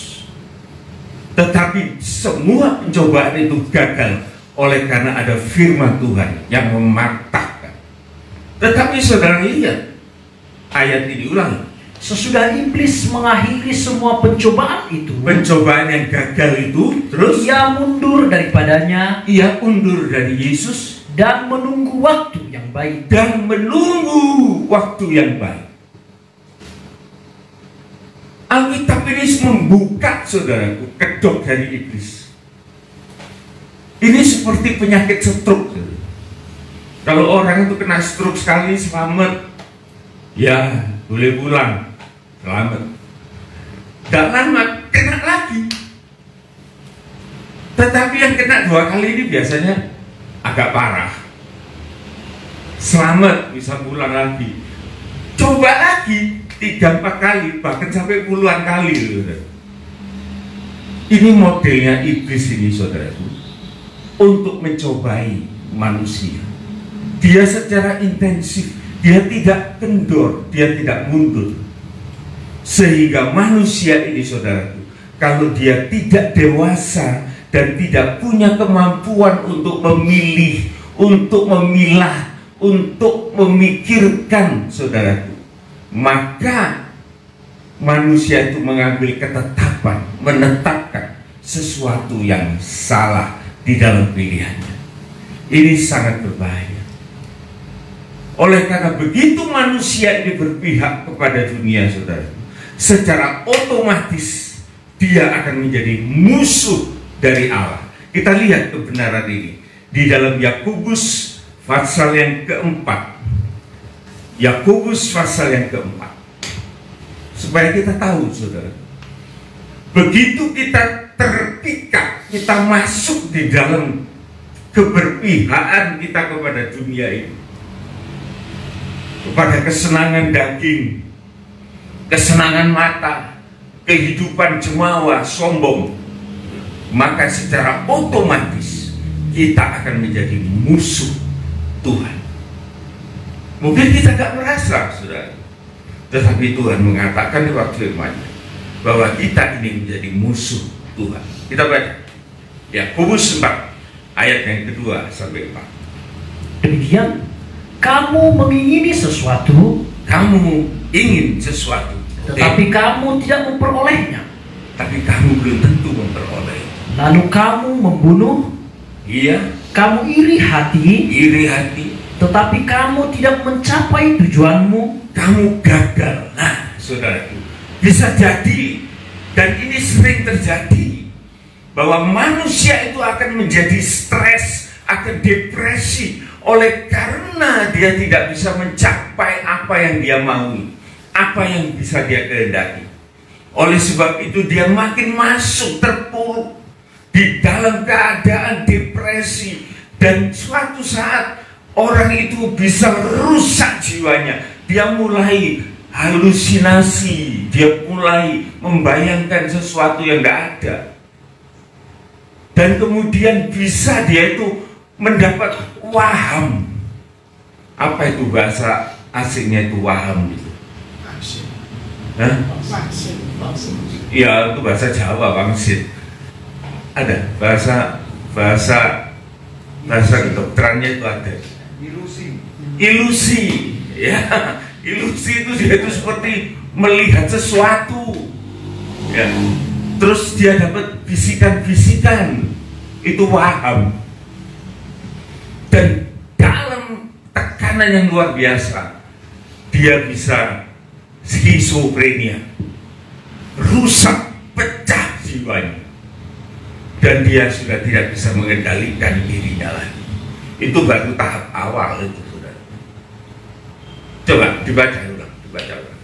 Tetapi semua pencobaan itu gagal oleh karena ada firman Tuhan yang mematahkan. Tetapi saudara lihat, ayat ini ulang. Sesudah iblis mengakhiri semua pencobaan itu, pencobaan yang gagal itu, terus ia mundur daripadanya, ia undur dari Yesus, dan menunggu waktu yang baik. Dan menunggu waktu yang baik. Alkitab ini membuka, saudaraku, kedok dari iblis. Ini seperti penyakit stroke. Kalau orang itu kena stroke sekali, selamat, ya boleh pulang, selamat. Tidak lama kena lagi. Tetapi yang kena 2 kali ini biasanya agak parah. Selamat, bisa pulang lagi. Coba lagi 3-4 kali, bahkan sampai puluhan kali. Ini modelnya iblis ini, saudaraku, untuk mencobai manusia. Dia secara intensif, dia tidak kendor, dia tidak mundur. Sehingga manusia ini, saudaraku, kalau dia tidak dewasa dan tidak punya kemampuan untuk memilih, untuk memilah, untuk memikirkan, saudaraku, maka manusia itu mengambil ketetapan, menetapkan sesuatu yang salah di dalam pilihannya. Ini sangat berbahaya. Oleh karena begitu manusia ini berpihak kepada dunia, saudara, secara otomatis dia akan menjadi musuh dari Allah. Kita lihat kebenaran ini di dalam Yakobus pasal yang keempat. Yakobus pasal yang keempat. Supaya kita tahu, saudara, begitu kita terpikat, kita masuk di dalam keberpihakan kita kepada dunia ini, kepada kesenangan daging, kesenangan mata, kehidupan jemawa, sombong, maka secara otomatis kita akan menjadi musuh Tuhan. Mungkin kita gak merasa, saudara, tetapi Tuhan mengatakan di waktu firman-Nya bahwa kita ini menjadi musuh Tuhan. Kita baca Yakobus 4 ayat yang kedua sampai 4. Demikian, kamu mengingini sesuatu, kamu ingin sesuatu, tetapi kamu tidak memperolehnya. Tapi kamu belum tentu memperoleh. Lalu kamu membunuh, iya, kamu iri hati, tetapi kamu tidak mencapai tujuanmu. Kamu gagal. Nah, saudaraku, bisa jadi, dan ini sering terjadi, bahwa manusia itu akan menjadi stres, akan depresi, oleh karena dia tidak bisa mencapai apa yang dia mau, apa yang bisa dia kehendaki. Oleh sebab itu dia makin masuk terpuruk di dalam keadaan depresi, dan suatu saat orang itu bisa rusak jiwanya. Dia mulai halusinasi, dia mulai membayangkan sesuatu yang tidak ada, dan kemudian bisa dia itu mendapat waham. Apa itu bahasa asingnya itu waham itu? Hah? Ya, itu bahasa Jawa, wangsit. Ada bahasa kedokterannya itu ada. Ilusi, ya. Ilusi itu dia itu seperti melihat sesuatu, ya. Terus dia dapat bisikan-bisikan, itu waham. Dan dalam tekanan yang luar biasa, dia bisa skizofrenia, rusak, pecah jiwanya, dan dia sudah tidak bisa mengendalikan dirinya lagi. Itu baru tahap awal itu, saudara. Coba dibaca ulang, dibaca ulang.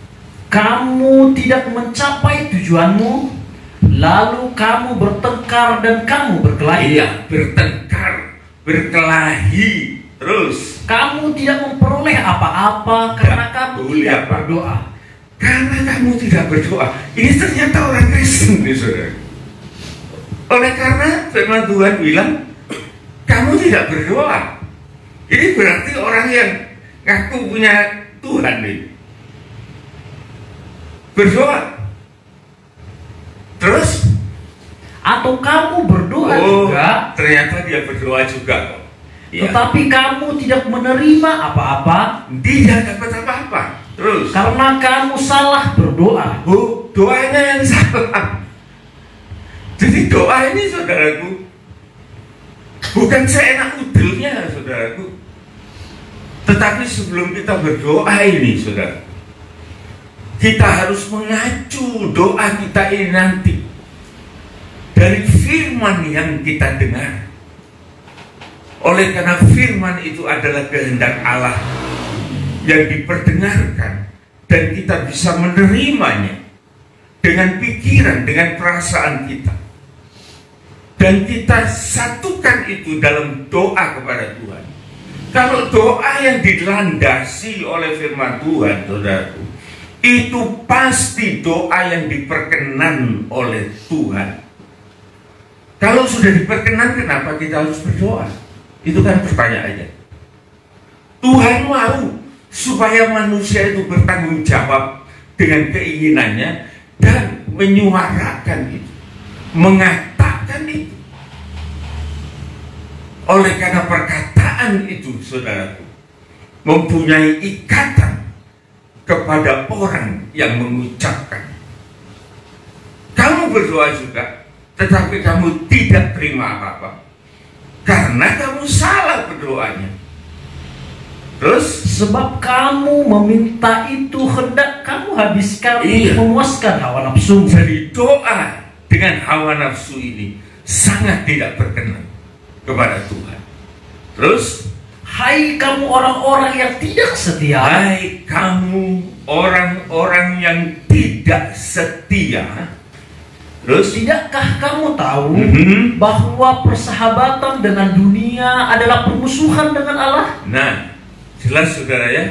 Kamu tidak mencapai tujuanmu, lalu kamu bertengkar dan kamu berkelahi. Iya, bertengkar, berkelahi, terus. Kamu tidak memperoleh apa-apa karena kamu tidak berdoa. Karena kamu tidak berdoa. Ini ternyata orang Kristen nih, saudara. Oleh karena firman Tuhan bilang, kamu tidak berdoa. Ini berarti orang yang ngaku punya Tuhan nih. Berdoa. Terus? Atau kamu berdoa juga. Ternyata dia berdoa juga kok. Ya. Tetapi kamu tidak menerima apa-apa. Tidak dapat apa-apa. Terus? Karena kamu salah berdoa. Doanya yang salah. Jadi doa ini, saudaraku, bukan seenak udelnya, saudaraku. Tetapi sebelum kita berdoa ini, saudara, kita harus mengacu doa kita ini nanti dari firman yang kita dengar. Oleh karena firman itu adalah kehendak Allah yang diperdengarkan, dan kita bisa menerimanya dengan pikiran, dengan perasaan kita, dan kita satukan itu dalam doa kepada Tuhan. Kalau doa yang dilandasi oleh firman Tuhan, saudaraku, itu pasti doa yang diperkenan oleh Tuhan. Kalau sudah diperkenan, kenapa kita harus berdoa? Itu kan pertanyaannya. Tuhan mau supaya manusia itu bertanggung jawab dengan keinginannya dan menyuarakan itu, mengatakan itu. Oleh karena perkataan itu, saudaraku, mempunyai ikatan kepada orang yang mengucapkan. Kamu berdoa juga, tetapi kamu tidak terima apa-apa karena kamu salah berdoanya. Terus? Sebab kamu meminta itu hendak kamu habiskan untuk memuaskan hawa nafsu. Jadi doa dengan hawa nafsu ini sangat tidak berkenan kepada Tuhan. Terus? Hai kamu orang-orang yang tidak setia. Hai kamu orang-orang yang tidak setia. Terus? Tidakkah kamu tahu bahwa persahabatan dengan dunia adalah permusuhan dengan Allah? Nah, jelas saudara ya.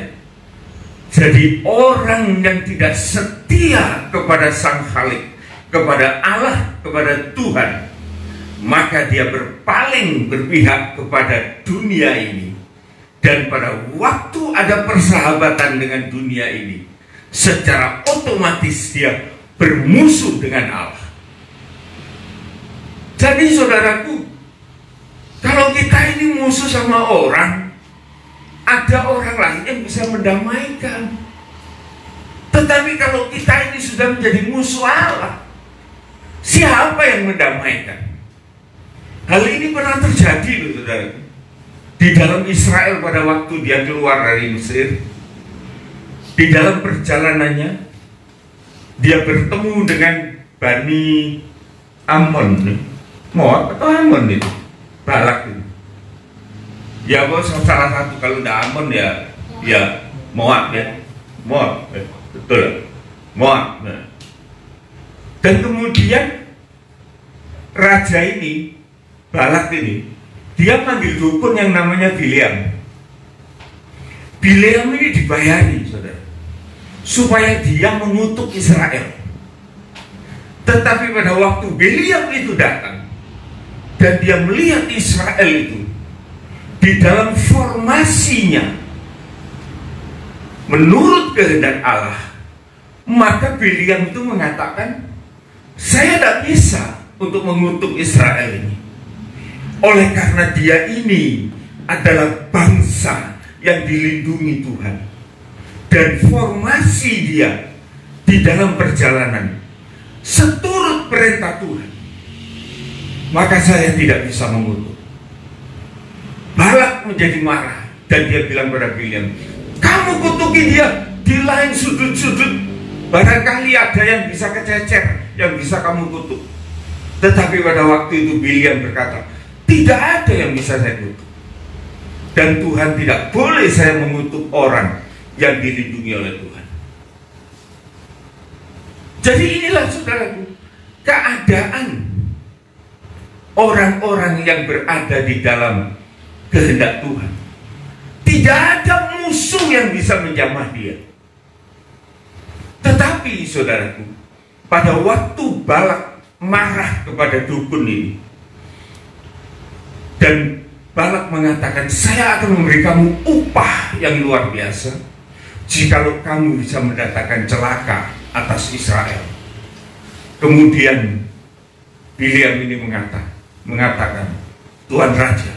Jadi orang yang tidak setia kepada Sang Khalik, kepada Allah, kepada Tuhan, maka dia berpaling berpihak kepada dunia ini. Dan pada waktu ada persahabatan dengan dunia ini, secara otomatis dia bermusuh dengan Allah. Jadi saudaraku, kalau kita ini musuh sama orang, ada orang lain yang bisa mendamaikan. Tetapi kalau kita ini sudah menjadi musuh Allah, siapa yang mendamaikan? Hal ini pernah terjadi loh, saudaraku. Di dalam Israel pada waktu dia keluar dari Mesir, di dalam perjalanannya dia bertemu dengan Bani Ammon, Moab atau Ammon itu, Balak itu. Ya bos, salah satu, kalau tidak Ammon ya Moab ya, Moab, betul, Moab. Nah. Dan kemudian raja ini, Balak ini, dia panggil dukun yang namanya Bileam. Bileam ini dibayari, saudara, supaya dia mengutuk Israel. Tetapi pada waktu Bileam itu datang dan dia melihat Israel itu di dalam formasinya menurut kehendak Allah, maka Bileam itu mengatakan, saya tidak bisa untuk mengutuk Israel ini. Oleh karena dia ini adalah bangsa yang dilindungi Tuhan, dan formasi dia di dalam perjalanan seturut perintah Tuhan, maka saya tidak bisa mengutuk. Balak menjadi marah dan dia bilang pada Bileam, kamu kutuki dia di lain sudut-sudut, barangkali ada yang bisa kececer, yang bisa kamu kutuk. Tetapi pada waktu itu Bileam berkata, tidak ada yang bisa saya kutuk. Dan Tuhan tidak boleh saya mengutuk orang yang dilindungi oleh Tuhan. Jadi inilah saudaraku, keadaan orang-orang yang berada di dalam kehendak Tuhan. Tidak ada musuh yang bisa menjamah dia. Tetapi saudaraku, pada waktu Balak marah kepada dukun ini, dan Balak mengatakan, saya akan memberi kamu upah yang luar biasa jikalau kamu bisa mendatangkan celaka atas Israel. Kemudian Bileam ini mengatakan, Tuan Raja,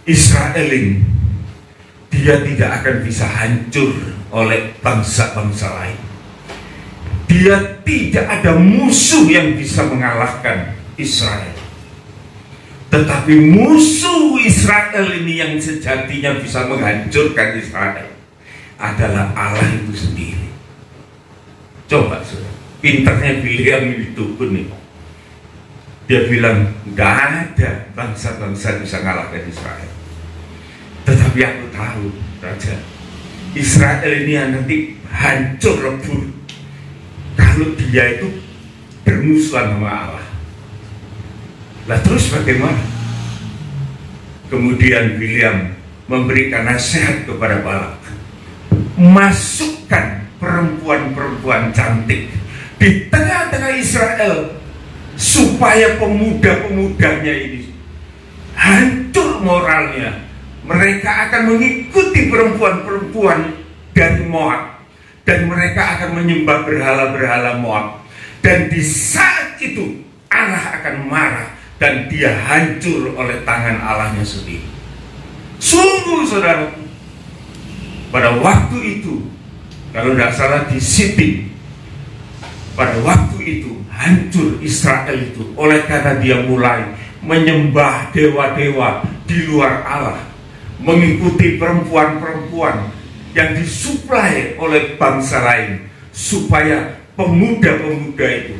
Israel ini dia tidak akan bisa hancur oleh bangsa-bangsa lain. Dia tidak ada musuh yang bisa mengalahkan Israel. Tetapi musuh Israel ini yang sejatinya bisa menghancurkan Israel adalah Allah itu sendiri. Coba saudara, pinternya Bileam ini dukun nih. Dia bilang, nggak ada bangsa-bangsa bisa mengalahkan Israel. Tetapi aku tahu, Raja, Israel ini nanti hancur lebur kalau dia itu bermusuhan sama Allah. Lah terus bagaimana? Kemudian Bileam memberikan nasihat kepada Balak, masukkan perempuan-perempuan cantik di tengah-tengah Israel supaya pemuda-pemudanya ini hancur moralnya. Mereka akan mengikuti perempuan-perempuan dari Moab, dan mereka akan menyembah berhala-berhala Moab. Dan di saat itu Allah akan marah dan dia hancur oleh tangan Allahnya sendiri. Sungguh saudara, pada waktu itu, kalau tidak salah di Sitim, pada waktu itu hancur Israel itu oleh karena dia mulai menyembah dewa-dewa di luar Allah, mengikuti perempuan-perempuan yang disuplai oleh bangsa lain, supaya pemuda-pemuda itu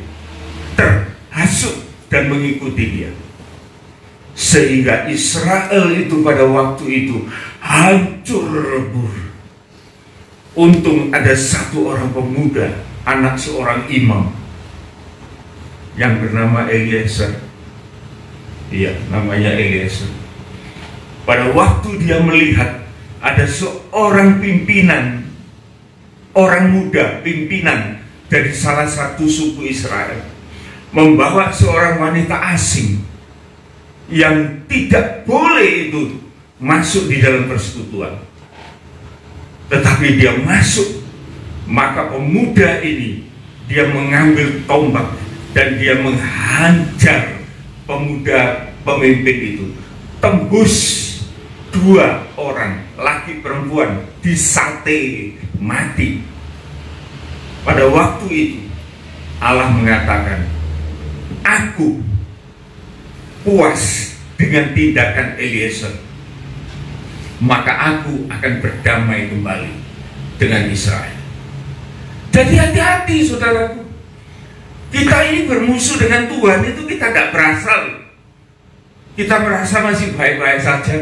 terhasut dan mengikuti dia. Sehingga Israel itu pada waktu itu hancur lebur. Untung ada satu orang pemuda, anak seorang imam, yang bernama Eliezer. Iya, namanya Eliezer. Pada waktu dia melihat ada seorang pimpinan, orang muda pimpinan dari salah satu suku Israel, membawa seorang wanita asing yang tidak boleh itu masuk di dalam persekutuan, tetapi dia masuk, maka pemuda ini dia mengambil tombak dan dia menghajar pemuda pemimpin itu, tembus 2 orang laki perempuan, disate mati. Pada waktu itu Allah mengatakan, aku puas dengan tindakan Eliezer, maka aku akan berdamai kembali dengan Israel. Jadi hati-hati saudaraku, kita ini bermusuh dengan Tuhan itu kita tidak berasal. Kita merasa masih baik-baik saja.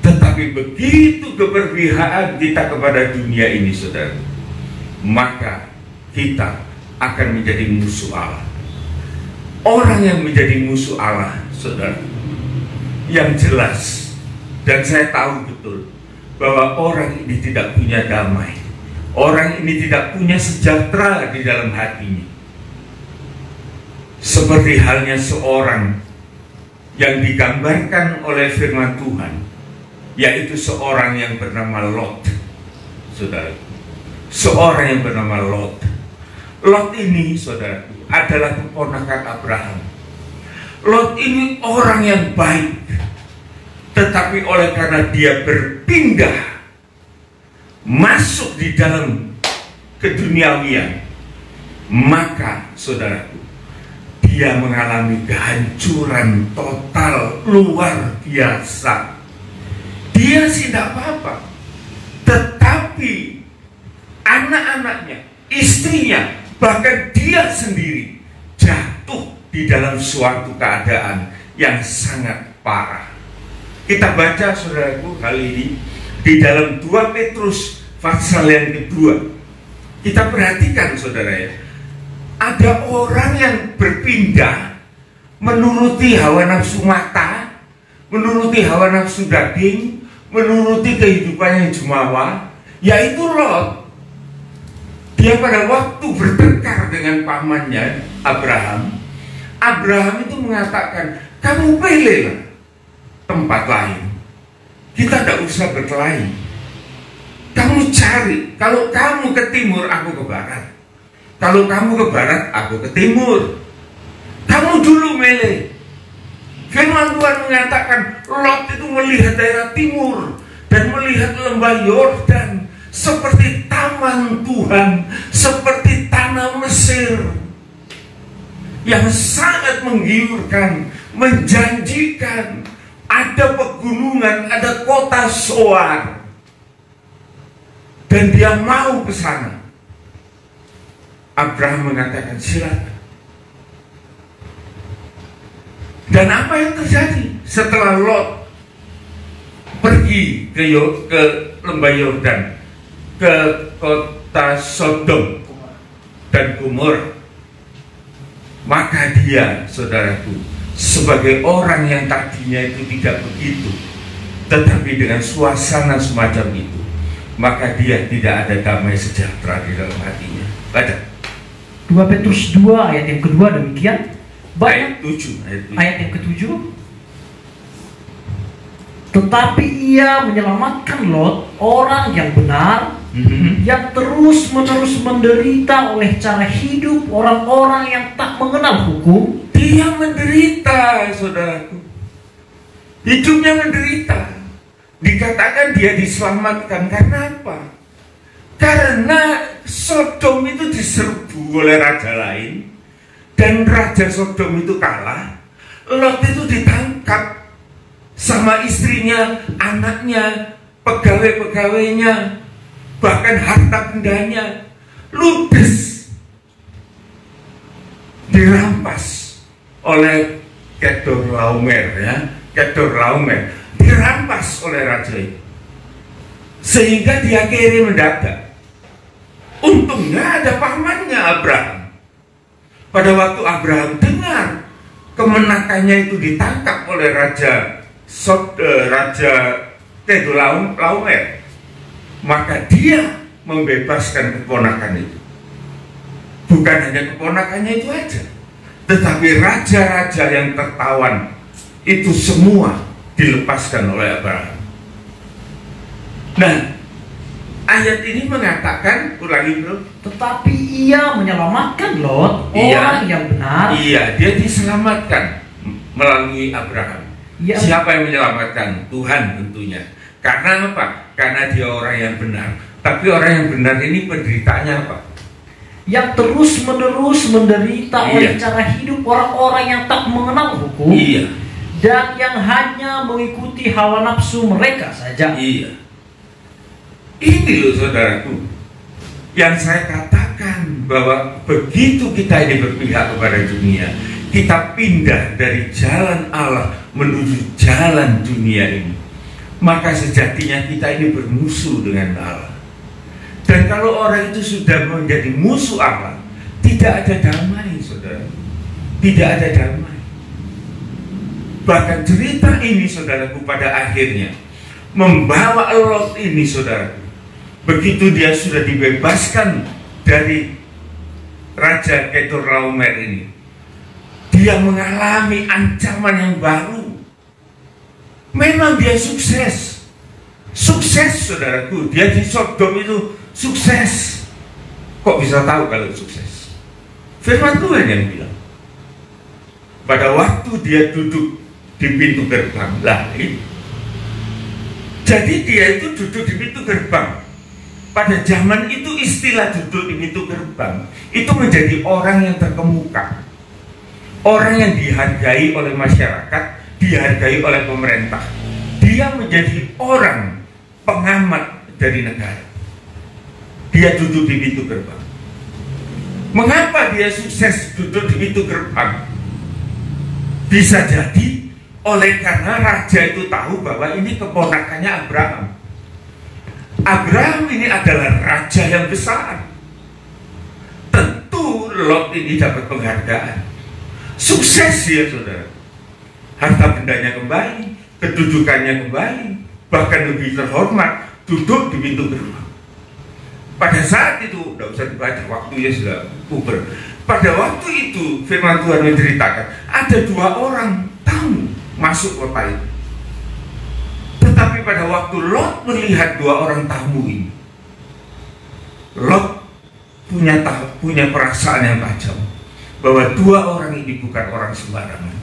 Tetapi begitu keberpihakan kita kepada dunia ini saudara, maka kita akan menjadi musuh Allah. Orang yang menjadi musuh Allah saudara, yang jelas, dan saya tahu betul bahwa orang ini tidak punya damai, orang ini tidak punya sejahtera di dalam hatinya. Seperti halnya seorang yang digambarkan oleh firman Tuhan, yaitu seorang yang bernama Lot, saudara. Seorang yang bernama Lot. Lot ini, saudara, adalah keponakan Abraham. Lot ini orang yang baik, tetapi oleh karena dia berpindah masuk di dalam keduniawian, maka saudaraku, dia mengalami kehancuran total luar biasa. Dia sih tidak apa-apa, tetapi anak-anaknya, istrinya, bahkan dia sendiri jatuh di dalam suatu keadaan yang sangat parah. Kita baca saudaraku kali ini di dalam 2 Petrus pasal yang kedua. Kita perhatikan saudara ya, ada orang yang berpindah menuruti hawa nafsu mata, menuruti hawa nafsu daging, menuruti kehidupan yang jumawa, yaitu Lot. Dia pada waktu bertengkar dengan pamannya Abraham, Abraham itu mengatakan, kamu pilihlah tempat lain, kita tidak usah berkelahi. Kamu cari, kalau kamu ke timur, aku ke barat. Kalau kamu ke barat, aku ke timur. Kamu dulu milih. Firman Tuhan mengatakan Lot itu melihat daerah timur dan melihat lembah Yordan seperti taman Tuhan, seperti tanah Mesir yang sangat menggiurkan, menjanjikan. Ada pegunungan, ada kota Soar, dan dia mau ke sana. Abraham mengatakan silakan. Dan apa yang terjadi setelah Lot pergi ke lembah Yordan, ke kota Sodom dan Gomora? Maka dia, saudaraku, sebagai orang yang tadinya itu tidak begitu, tetapi dengan suasana semacam itu, maka dia tidak ada damai sejahtera di dalam hatinya. Baca 2 Petrus 2 ayat yang kedua demikian. Ayat 7. Ayat yang ke-7. Tetapi ia menyelamatkan Lot, orang yang benar, yang terus-menerus menderita oleh cara hidup orang-orang yang tak mengenal hukum. Dia menderita, saudaraku. Hidupnya menderita. Dikatakan dia diselamatkan karena apa? Karena Sodom itu diserbu oleh raja lain, dan raja Sodom itu kalah. Lot itu ditangkap sama istrinya, anaknya, pegawai-pegawainya, bahkan harta bendanya ludes, dirampas oleh Kedorlaomer, ya, Kedorlaomer dirampas oleh raja itu, sehingga dia kirim mendadak. Untungnya ada pamannya Abraham. Pada waktu Abraham dengar kemenakannya itu ditangkap oleh raja Kedorlaomer, maka dia membebaskan keponakan itu. Bukan hanya keponakannya itu aja, tetapi raja-raja yang tertawan itu semua dilepaskan oleh Abraham. Nah, ayat ini mengatakan, ulangi bro. Tetapi ia menyelamatkan Lot, orang yang benar. Iya, dia diselamatkan melalui Abraham. Ya. Siapa yang menyelamatkan? Tuhan tentunya. Karena apa? Karena dia orang yang benar. Tapi orang yang benar ini penderitaannya apa? Yang terus-menerus menderita oleh cara hidup orang-orang yang tak mengenal hukum. Iya. Dan yang hanya mengikuti hawa nafsu mereka saja. Iya. Ini loh saudaraku, yang saya katakan bahwa begitu kita ini berpihak kepada dunia, kita pindah dari jalan Allah menuju jalan dunia ini, maka sejatinya kita ini bermusuh dengan Allah. Dan kalau orang itu sudah menjadi musuh Allah, tidak ada damai, saudara. Tidak ada damai. Bahkan cerita ini, saudaraku, pada akhirnya membawa Lot ini, saudaraku, begitu dia sudah dibebaskan dari Raja Kedorlaomer ini, dia mengalami ancaman yang baru. Memang dia sukses, saudaraku. Dia di Sodom itu sukses. Kok bisa tahu kalau sukses? Firman Tuhan yang bilang. Pada waktu dia duduk di pintu gerbang, lah ini. Jadi dia itu duduk di pintu gerbang. Pada zaman itu istilah duduk di pintu gerbang itu menjadi orang yang terkemuka, orang yang dihargai oleh masyarakat, dihargai oleh pemerintah. Dia menjadi orang pengamat dari negara. Dia duduk di pintu gerbang. Mengapa dia sukses duduk di pintu gerbang? Bisa jadi Oleh karena raja itu tahu bahwa ini keponakannya Abraham. Abraham ini adalah raja yang besar. Tentu Lot ini dapat penghargaan. Sukses ya saudara. Harta bendanya kembali, kedudukannya kembali, bahkan lebih terhormat, duduk di pintu gerbang. Pada saat itu, tidak usah dibaca, waktunya sudah puber. Pada waktu itu, firman Tuhan menceritakan, ada 2 orang tamu masuk kota itu. Tetapi pada waktu Lot melihat 2 orang tamu ini, Lot punya perasaan yang tajam bahwa 2 orang ini bukan orang sembarangan.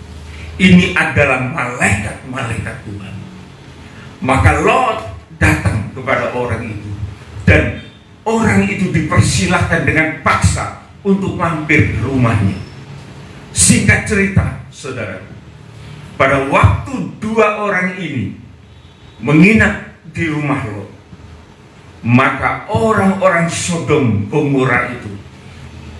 Ini adalah malaikat-malaikat Tuhan. Maka Lot datang kepada orang itu, dan orang itu dipersilahkan dengan paksa untuk mampir ke rumahnya. Singkat cerita, saudara, pada waktu 2 orang ini menginap di rumah Lot, maka orang-orang Sodom Gomora itu,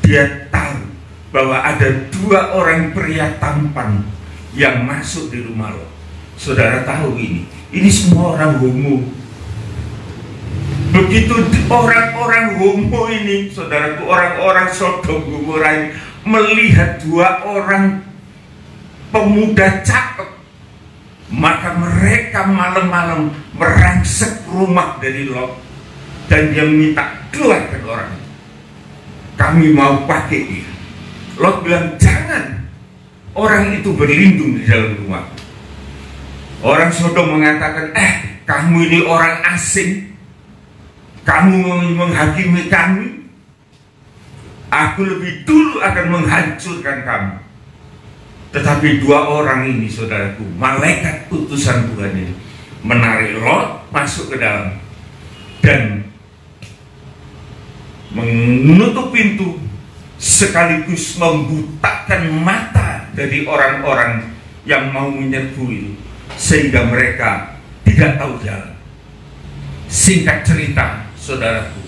dia tahu bahwa ada 2 orang pria tampan yang masuk di rumah Lot. Saudara tahu ini semua orang homo. Begitu orang-orang homo ini, saudaraku, orang-orang Sodom Gomora ini melihat 2 orang pemuda cakep, maka mereka malam-malam merangsek rumah dari Lot, dan dia minta keluarkan orang itu. Kami mau pakai dia. Lot bilang, jangan, orang itu berlindung di dalam rumah. Orang Sodom mengatakan, kamu ini orang asing, kamu menghakimi kami, aku lebih dulu akan menghancurkan kamu. Tetapi 2 orang ini, saudaraku, malaikat utusan Tuhan ini, menarik Lot masuk ke dalam dan menutup pintu, sekaligus membutakan mata dari orang-orang yang mau menyerbu itu, sehingga mereka tidak tahu jalan. Singkat cerita, saudaraku,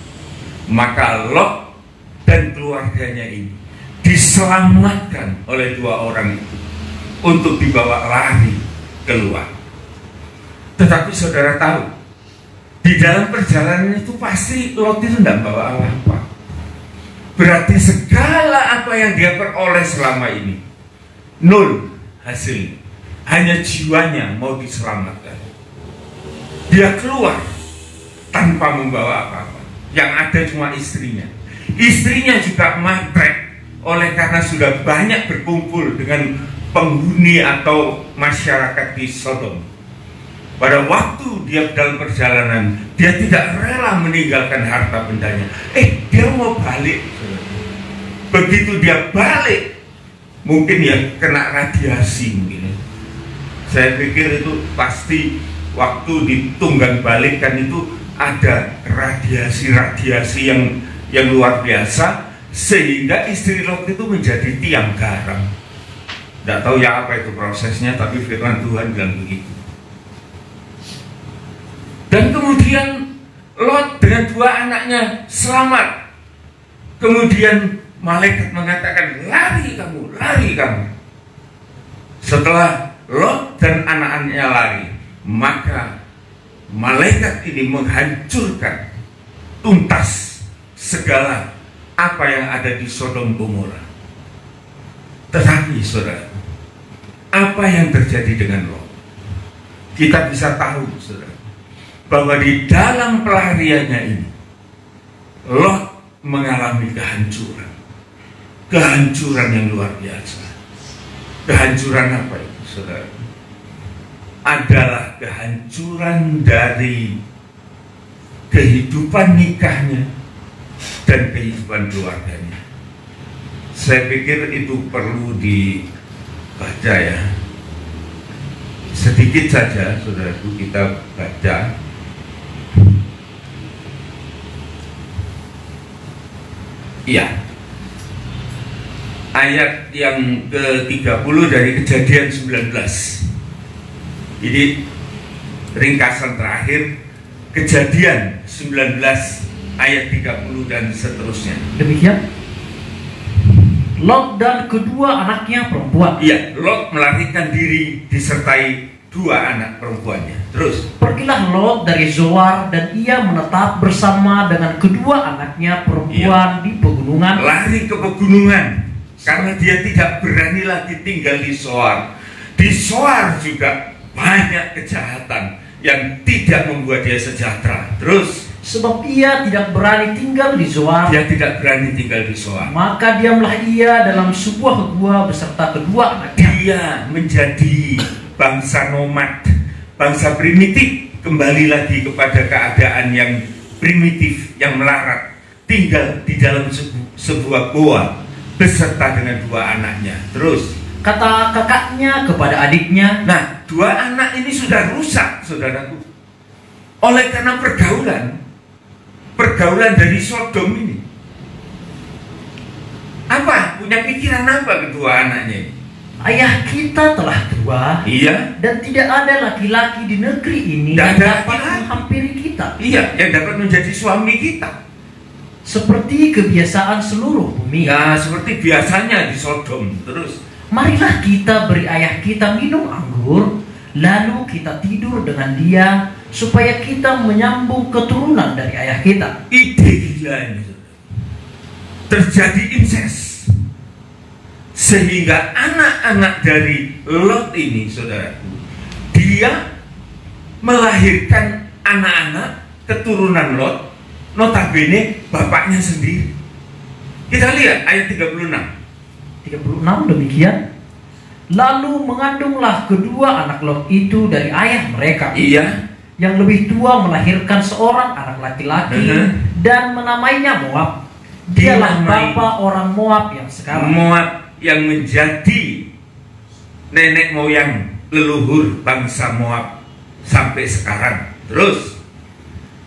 maka Lot dan keluarganya ini diselamatkan oleh 2 orang itu untuk dibawa lari keluar. Tetapi saudara tahu, di dalam perjalanan itu pasti Lot itu tidak bawa apa-apa. Berarti segala apa yang dia peroleh selama ini nol hasil, hanya jiwanya mau diselamatkan. Dia keluar tanpa membawa apa-apa. Yang ada cuma istrinya. Istrinya juga matre oleh karena sudah banyak berkumpul dengan penghuni atau masyarakat di Sodom. Pada waktu dia dalam perjalanan, dia tidak rela meninggalkan harta bendanya. Dia mau balik. Begitu dia balik, mungkin ya kena radiasi mungkin. Saya pikir itu pasti waktu ditunggang balikan itu ada radiasi-radiasi yang luar biasa, sehingga istri Lot itu menjadi tiang garam. Tidak tahu ya apa itu prosesnya, tapi firman Tuhan bilang begitu. Dan kemudian Lot dengan 2 anaknya selamat. Kemudian malaikat mengatakan, lari kamu, lari kamu. Setelah Lot dan anak-anaknya lari, maka malaikat ini menghancurkan tuntas segala apa yang ada di Sodom Gomora. Tetapi saudara, apa yang terjadi dengan Lot? Kita bisa tahu, saudara, bahwa di dalam pelariannya ini Lot mengalami kehancuran. Kehancuran yang luar biasa. Kehancuran apa itu, saudara? Adalah kehancuran dari kehidupan nikahnya dan kehidupan keluarganya. Saya pikir itu perlu dibaca ya. Sedikit saja, saudaraku, kita baca. Iya. Ayat yang ke-30 dari Kejadian 19. Ini ringkasan terakhir Kejadian 19 ayat 30 dan seterusnya. Demikian. Lot dan kedua anaknya perempuan. Iya, Lot melarikan diri disertai dua anak perempuannya. Terus, pergilah Lot dari Zoar dan ia menetap bersama dengan kedua anaknya perempuan di pegunungan. Lari ke pegunungan karena dia tidak berani lagi tinggal di Zoar. Di Zoar juga banyak kejahatan yang tidak membuat dia sejahtera. Terus, sebab ia tidak berani tinggal di Zoar. Dia tidak berani tinggal di Zoar. Maka diamlah ia dalam sebuah gua beserta kedua anaknya. Dia menjadi bangsa nomad, bangsa primitif, kembali lagi kepada keadaan yang primitif, yang melarat, tinggal di dalam sebuah goa beserta dengan dua anaknya. Terus, kata kakaknya kepada adiknya, nah, dua anak ini sudah rusak, saudaraku, oleh karena pergaulan dari Sodom ini. Apa? Punya pikiran apa kedua anaknya ini? ayah kita telah tua, Iya. dan tidak ada laki-laki di negeri ini yang dapat menghampiri kita. Iya, yang dapat menjadi suami kita. Seperti kebiasaan seluruh bumi. Ya, seperti biasanya di Sodom. Terus, marilah kita beri ayah kita minum anggur, lalu kita tidur dengan dia, supaya kita menyambung keturunan dari ayah kita. ide gila ini, saudara. Terjadi incest. Sehingga anak-anak dari Lot ini, saudaraku, dia melahirkan anak-anak keturunan Lot, notabene bapaknya sendiri. Kita lihat ayat 36. 36 demikian. Lalu mengandunglah kedua anak Lot itu dari ayah mereka. Iya. Yang lebih tua melahirkan seorang anak laki-laki dan menamainya Moab. Dialah bapa orang Moab yang sekarang. Moab yang menjadi nenek moyang leluhur bangsa Moab sampai sekarang. Terus,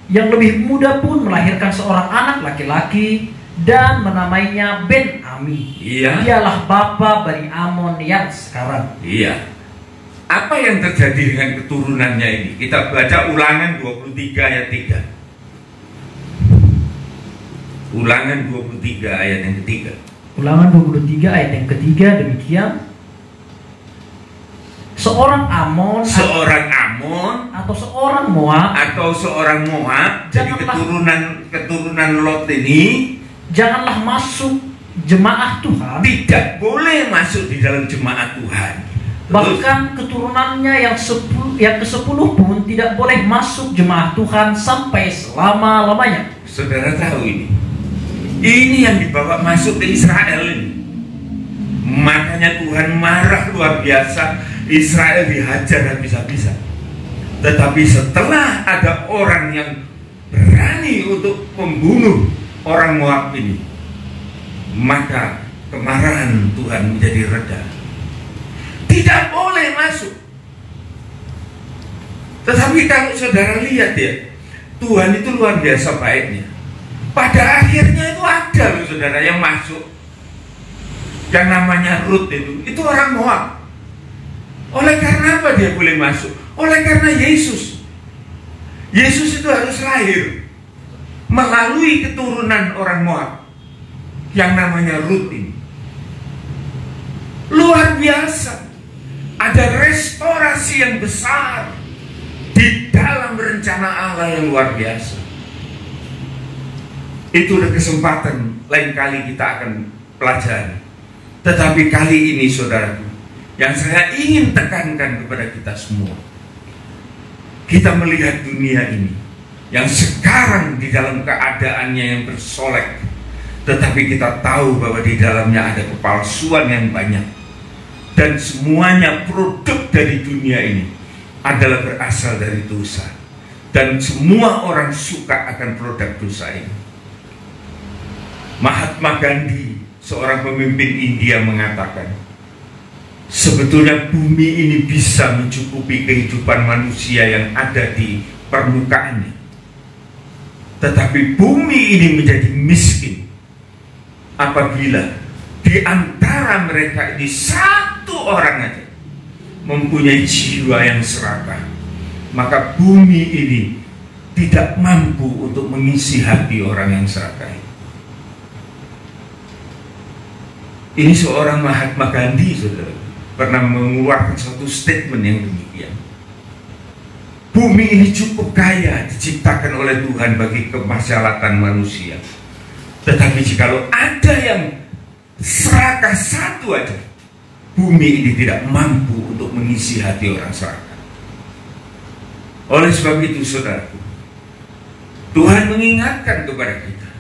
yang lebih muda pun melahirkan seorang anak laki-laki dan menamainya Ben-Ami. Iya. Dialah bapa bani Amon yang sekarang. Iya. Apa yang terjadi dengan keturunannya ini? Kita baca Ulangan 23 ayat 3. Ulangan 23 ayat yang ketiga. Ulangan 23 ayat yang ketiga demikian. Seorang Amon atau seorang Moab jadi keturunan Lot ini janganlah masuk jemaah Tuhan, tidak boleh masuk di dalam jemaat Tuhan. Bahkan keturunannya yang ke-10 pun tidak boleh masuk jemaah Tuhan sampai selama-lamanya. Saudara tahu ini yang dibawa masuk ke Israel ini. Makanya Tuhan marah luar biasa, Israel dihajar habis-habisan. Tetapi setelah ada orang yang berani untuk membunuh orang Moab ini, maka kemarahan Tuhan menjadi reda. Tidak boleh masuk. Tetapi kalau saudara lihat ya, Tuhan itu luar biasa baiknya. Pada akhirnya itu ada loh saudara yang masuk, yang namanya Ruth itu orang Moab. Oleh karena apa dia boleh masuk? Oleh karena Yesus. Yesus itu harus lahir melalui keturunan orang Moab yang namanya Ruth ini. Luar biasa. Ada restorasi yang besar di dalam rencana Allah yang luar biasa. Itu udah kesempatan lain kali kita akan pelajari. Tetapi kali ini saudaraku, yang saya ingin tekankan kepada kita semua, kita melihat dunia ini yang sekarang di dalam keadaannya yang bersolek, tetapi kita tahu bahwa di dalamnya ada kepalsuan yang banyak. Dan semuanya produk dari dunia ini adalah berasal dari dosa. Dan semua orang suka akan produk dosa ini. Mahatma Gandhi, seorang pemimpin India, mengatakan, sebetulnya bumi ini bisa mencukupi kehidupan manusia yang ada di permukaannya. Tetapi bumi ini menjadi miskin apabila di antara mereka ini satu orang aja mempunyai jiwa yang serakah. Maka bumi ini tidak mampu untuk mengisi hati orang yang serakah. Ini seorang Mahatma Gandhi, saudara, pernah mengeluarkan suatu statement yang demikian. Bumi ini cukup kaya diciptakan oleh Tuhan bagi kemaslahatan manusia. Tetapi jikalau ada yang serakah satu aja, bumi ini tidak mampu untuk mengisi hati orang serakah. Oleh sebab itu, saudaraku, Tuhan mengingatkan kepada kita,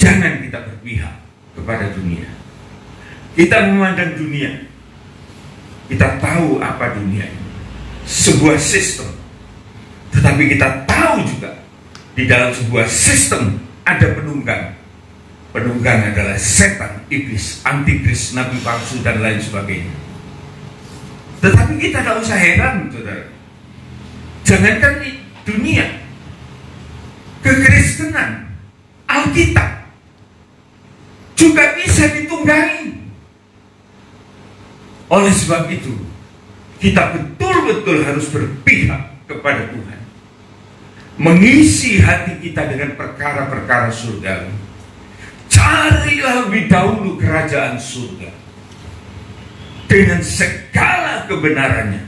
jangan kita berpihak kepada dunia. Kita memandang dunia, kita tahu apa dunia ini, sebuah sistem. Tetapi kita tahu juga di dalam sebuah sistem ada penunggang. Penunggang adalah setan, iblis, antikris, nabi palsu, dan lain sebagainya. Tetapi kita tidak usah heran, saudara. Jangankan di dunia, kekristenan, Alkitab juga bisa ditunggangi. Oleh sebab itu, kita betul-betul harus berpihak kepada Tuhan, mengisi hati kita dengan perkara-perkara surgawi. Carilah lebih dahulu kerajaan surga dengan segala kebenarannya,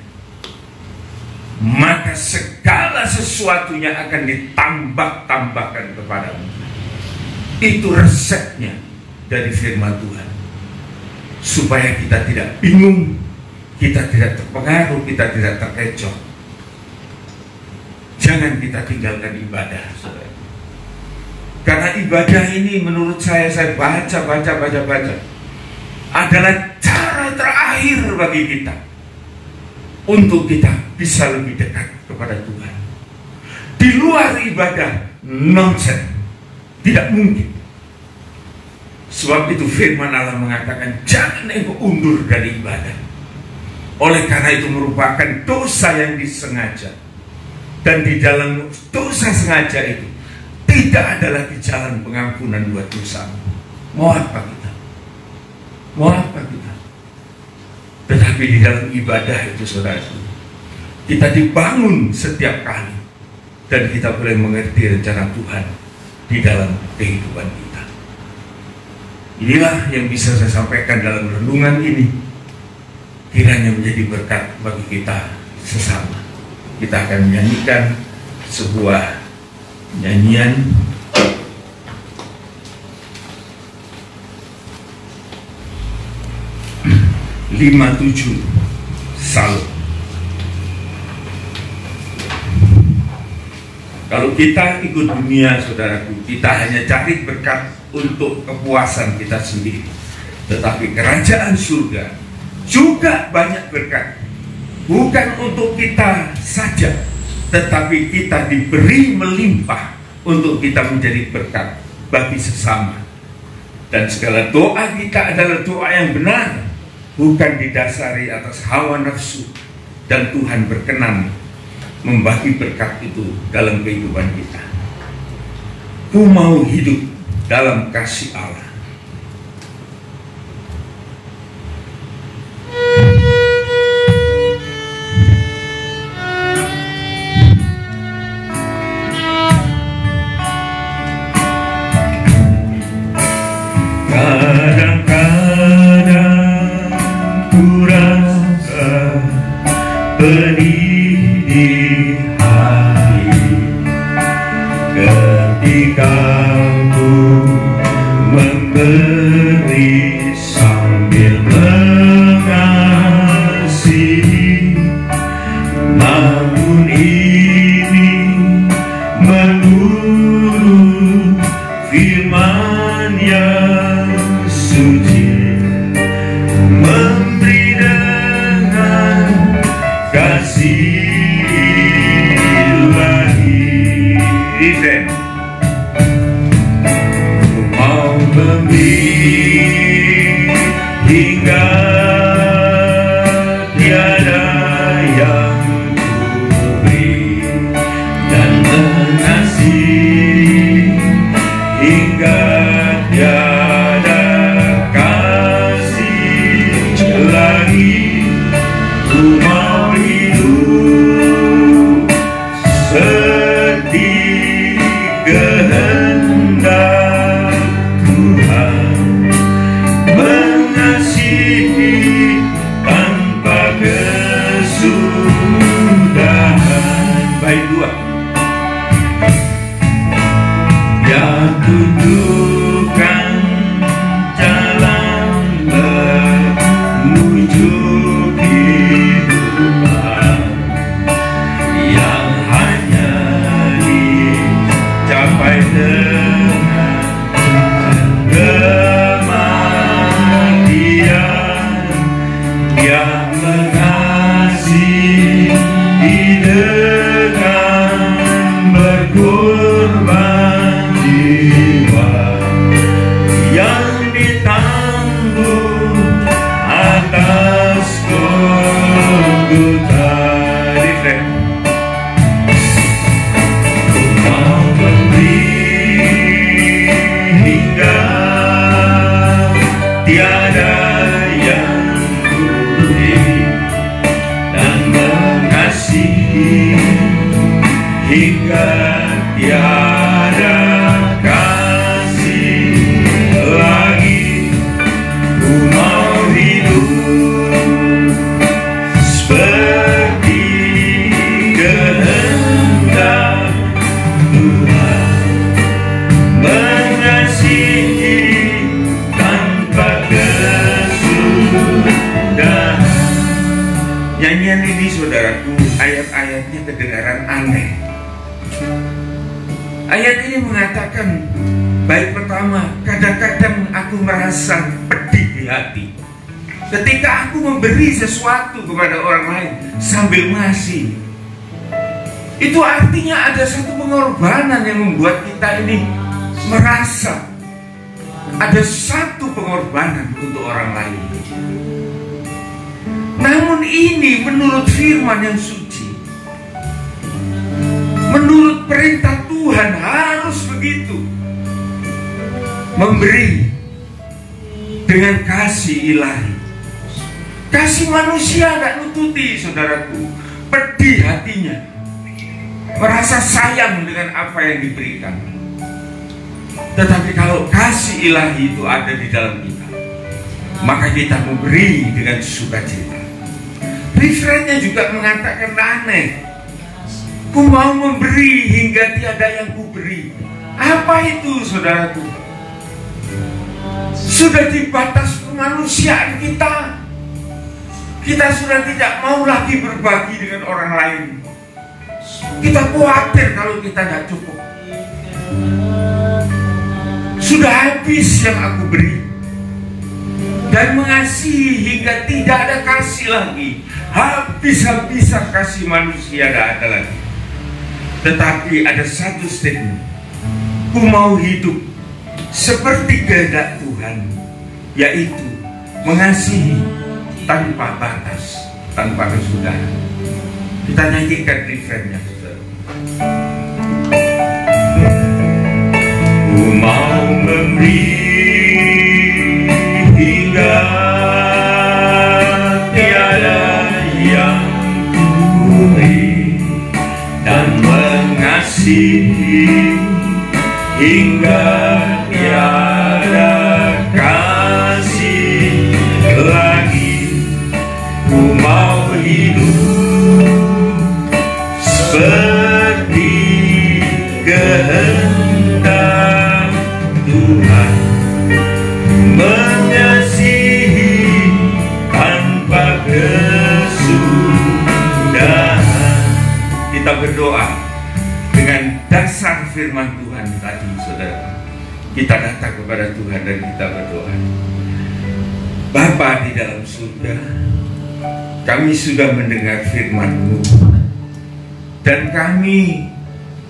maka segala sesuatunya akan ditambah-tambahkan kepadamu. Itu resepnya dari firman Tuhan, supaya kita tidak bingung, kita tidak terpengaruh, kita tidak terkecoh. Jangan kita tinggalkan ibadah, saudara. Karena ibadah ini menurut saya baca adalah cara terakhir bagi kita untuk kita bisa lebih dekat kepada Tuhan. Di luar ibadah, nonsen, tidak mungkin. Sebab itu firman Allah mengatakan, jangan engkau undur dari ibadah. Oleh karena itu merupakan dosa yang disengaja. Dan di dalam dosa sengaja itu tidak ada lagi jalan pengampunan buat dosa. Mau apa kita? Mau apa kita? Tetapi di dalam ibadah itu, saudara, kita dibangun setiap kali, dan kita boleh mengerti rencana Tuhan di dalam kehidupan kita. Inilah yang bisa saya sampaikan dalam renungan ini. Kiranya menjadi berkat bagi kita sesama. Kita akan menyanyikan sebuah nyanyian (57) Salut. Kalau kita ikut dunia, saudaraku, kita hanya cari berkat untuk kepuasan kita sendiri. Tetapi kerajaan surga juga banyak berkat, bukan untuk kita saja, tetapi kita diberi melimpah untuk kita menjadi berkat bagi sesama. Dan segala doa kita adalah doa yang benar, bukan didasari atas hawa nafsu. Dan Tuhan berkenan membagi berkat itu dalam kehidupan kita. Ku mau hidup dalam kasih Allah. tunjukkan jalan menuju kehidupan yang hanya dicapai dengan kematian yang mengasihi dengan berkorban jiwa yang ditanggung atas Golgota. Kau memberi hingga tiada yang beri dan mengasihi hingga tiada kasih lagi. Ku mau hidup seperti kehendak Tuhan, mengasihi tanpa kesudahan. Nyanyian ini, saudaraku, ayat-ayatnya kedengaran aneh. Ayat ini mengatakan, baik pertama, kadang-kadang aku merasa pedih di hati ketika aku memberi sesuatu kepada orang lain sambil ngasih. Itu artinya ada satu pengorbanan yang membuat kita ini merasa ada satu pengorbanan untuk orang lain. Namun ini menurut firman yang suci, menurut perintah Tuhan harus begitu. Memberi dengan kasih ilahi. Kasih manusia gak nututi, saudaraku. Pedih hatinya, merasa sayang dengan apa yang diberikan. Tetapi kalau kasih ilahi itu ada di dalam kita, maka kita memberi dengan sukacita. Referennya juga mengatakan aneh. Ku mau memberi hingga tiada yang ku beri. Apa itu, saudaraku? Sudah di batas kemanusiaan kita. Kita sudah tidak mau lagi berbagi dengan orang lain. Kita khawatir kalau kita tidak cukup. Sudah habis yang aku beri. Dan mengasihi hingga tidak ada kasih lagi. Habis-habisan kasih manusia tidak ada lagi. Tetapi ada satu statement. Ku mau hidup seperti kehendak Tuhan, yaitu mengasihi tanpa batas, tanpa kesudahan. Kita nyanyikan refrainnya, saudara. Ku mau memberi hingga tiada yang ku beri dan mengasihi hingga tiada kasih lagi. Ku mau hidup seperti kehendak Tuhan, mengasihi tanpa kesudahan. Kita berdoa dengan dasar firman Tuhan tadi, saudara. Kita datang kepada Tuhan dan kita berdoa. Bapa di dalam surga, kami sudah mendengar firman-Mu dan kami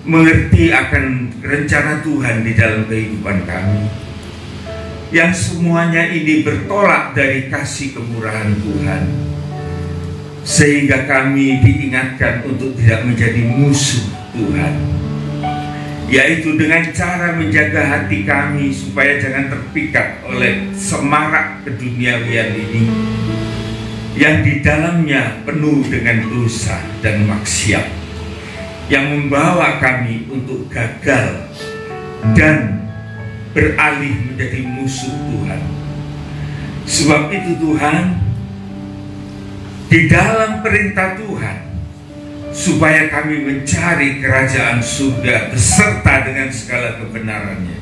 mengerti akan rencana Tuhan di dalam kehidupan kami, yang semuanya ini bertolak dari kasih kemurahan Tuhan, sehingga kami diingatkan untuk tidak menjadi musuh Tuhan, yaitu dengan cara menjaga hati kami supaya jangan terpikat oleh semarak keduniawian ini yang di dalamnya penuh dengan dosa dan maksiat, yang membawa kami untuk gagal dan beralih menjadi musuh Tuhan. Sebab itu Tuhan, di dalam perintah Tuhan, supaya kami mencari kerajaan surga beserta dengan segala kebenarannya,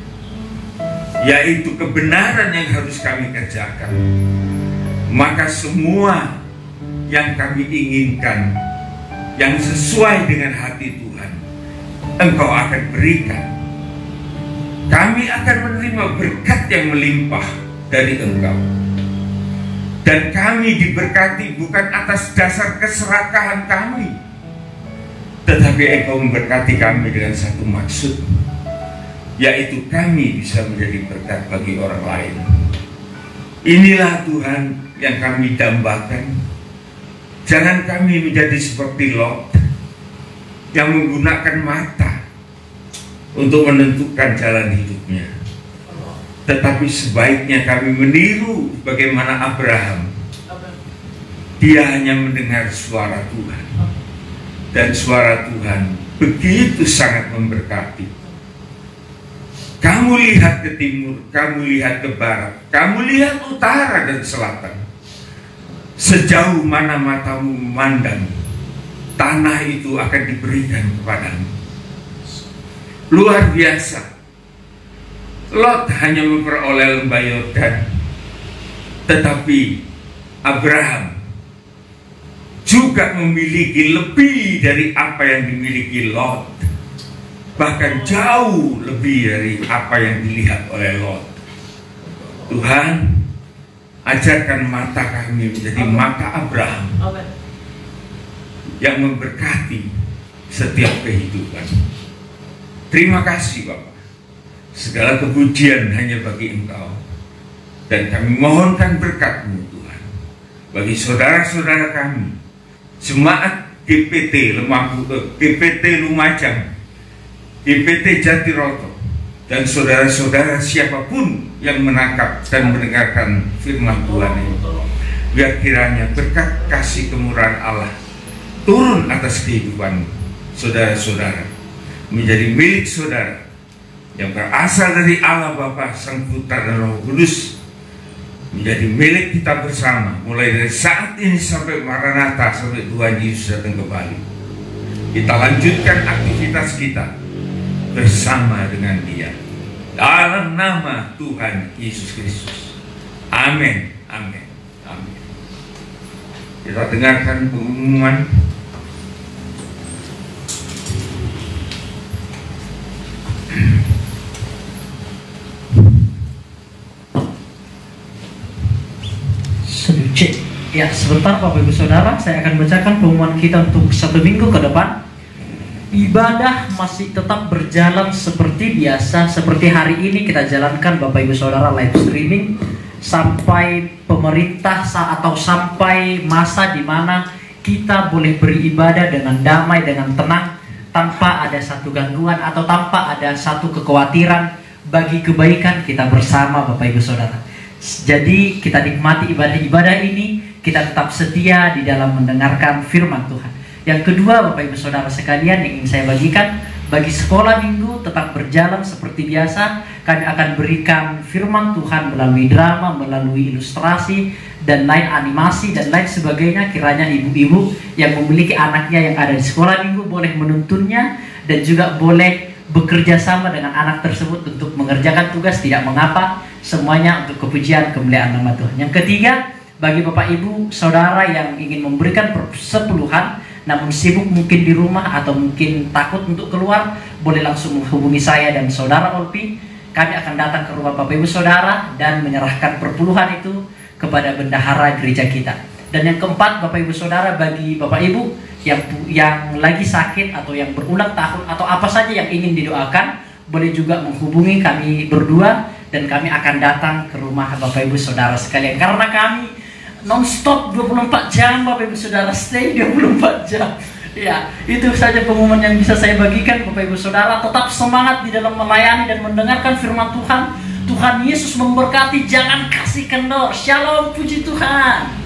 yaitu kebenaran yang harus kami kerjakan, maka semua yang kami inginkan yang sesuai dengan hati Tuhan, Engkau akan berikan. Kami akan menerima berkat yang melimpah dari Engkau. Dan kami diberkati bukan atas dasar keserakahan kami, tetapi Engkau memberkati kami dengan satu maksud, yaitu kami bisa menjadi berkat bagi orang lain. Inilah Tuhan yang kami dambakan. Jangan kami menjadi seperti Lot yang menggunakan mata untuk menentukan jalan hidupnya, tetapi sebaiknya kami meniru bagaimana Abraham. Dia hanya mendengar suara Tuhan, dan suara Tuhan begitu sangat memberkati. Kamu lihat ke timur, kamu lihat ke barat, kamu lihat utara dan selatan. Sejauh mana matamu memandang, tanah itu akan diberikan kepadamu. Luar biasa. Lot hanya memperoleh lembah Yordan, tetapi Abraham juga memiliki lebih dari apa yang dimiliki Lot, bahkan jauh lebih dari apa yang dilihat oleh Lot. Tuhan, ajarkan mata kami menjadi mata Abraham yang memberkati setiap kehidupan. Terima kasih Bapak. Segala kepujian hanya bagi Engkau, dan kami mohonkan berkat-Mu Tuhan bagi saudara-saudara kami, jemaat GPT Lumajang, GPT Jatiroto, dan saudara-saudara siapapun yang menangkap dan mendengarkan firman Tuhan ini. Biar kiranya berkat kasih kemurahan Allah turun atas kehidupan saudara-saudara, menjadi milik saudara, yang berasal dari Allah Bapa, Sang Putra dan Roh Kudus, menjadi milik kita bersama, mulai dari saat ini sampai Maranatha, sampai Tuhan Yesus datang kembali. Kita lanjutkan aktivitas kita bersama dengan Dia, dalam nama Tuhan Yesus Kristus. Amin, amin, amin. Kita dengarkan pengumuman. Ya, sebentar Bapak Ibu Saudara, saya akan bacakan pengumuman kita untuk 1 minggu ke depan. Ibadah masih tetap berjalan seperti biasa. Seperti hari ini kita jalankan Bapak Ibu Saudara live streaming sampai pemerintah atau sampai masa di mana kita boleh beribadah dengan damai, dengan tenang, tanpa ada satu gangguan atau tanpa ada satu kekhawatiran bagi kebaikan kita bersama Bapak Ibu Saudara. Jadi kita nikmati ibadah-ibadah ini, kita tetap setia di dalam mendengarkan firman Tuhan. Yang kedua Bapak Ibu Saudara sekalian, yang ingin saya bagikan, bagi sekolah minggu tetap berjalan seperti biasa. Kami akan berikan firman Tuhan melalui drama, melalui ilustrasi, dan lain animasi, dan lain sebagainya. Kiranya ibu-ibu yang memiliki anaknya yang ada di sekolah minggu boleh menuntunnya, dan juga boleh bekerja sama dengan anak tersebut untuk mengerjakan tugas. Tidak mengapa, semuanya untuk kepujian kemuliaan nama Tuhan. Yang ketiga, bagi Bapak Ibu Saudara yang ingin memberikan persepuluhan namun sibuk mungkin di rumah atau mungkin takut untuk keluar, boleh langsung menghubungi saya dan Saudara Olpi. Kami akan datang ke rumah Bapak Ibu Saudara dan menyerahkan perpuluhan itu kepada bendahara gereja kita. Dan yang keempat Bapak Ibu Saudara, bagi Bapak Ibu yang lagi sakit atau yang berulang tahun atau apa saja yang ingin didoakan, boleh juga menghubungi kami berdua dan kami akan datang ke rumah Bapak Ibu Saudara sekalian. Karena kami non-stop 24 jam Bapak Ibu Saudara, stay 24 jam. Ya, itu saja pengumuman yang bisa saya bagikan Bapak Ibu Saudara. Tetap semangat di dalam melayani dan mendengarkan firman Tuhan. Tuhan Yesus memberkati, jangan kasih kendor. Shalom, puji Tuhan.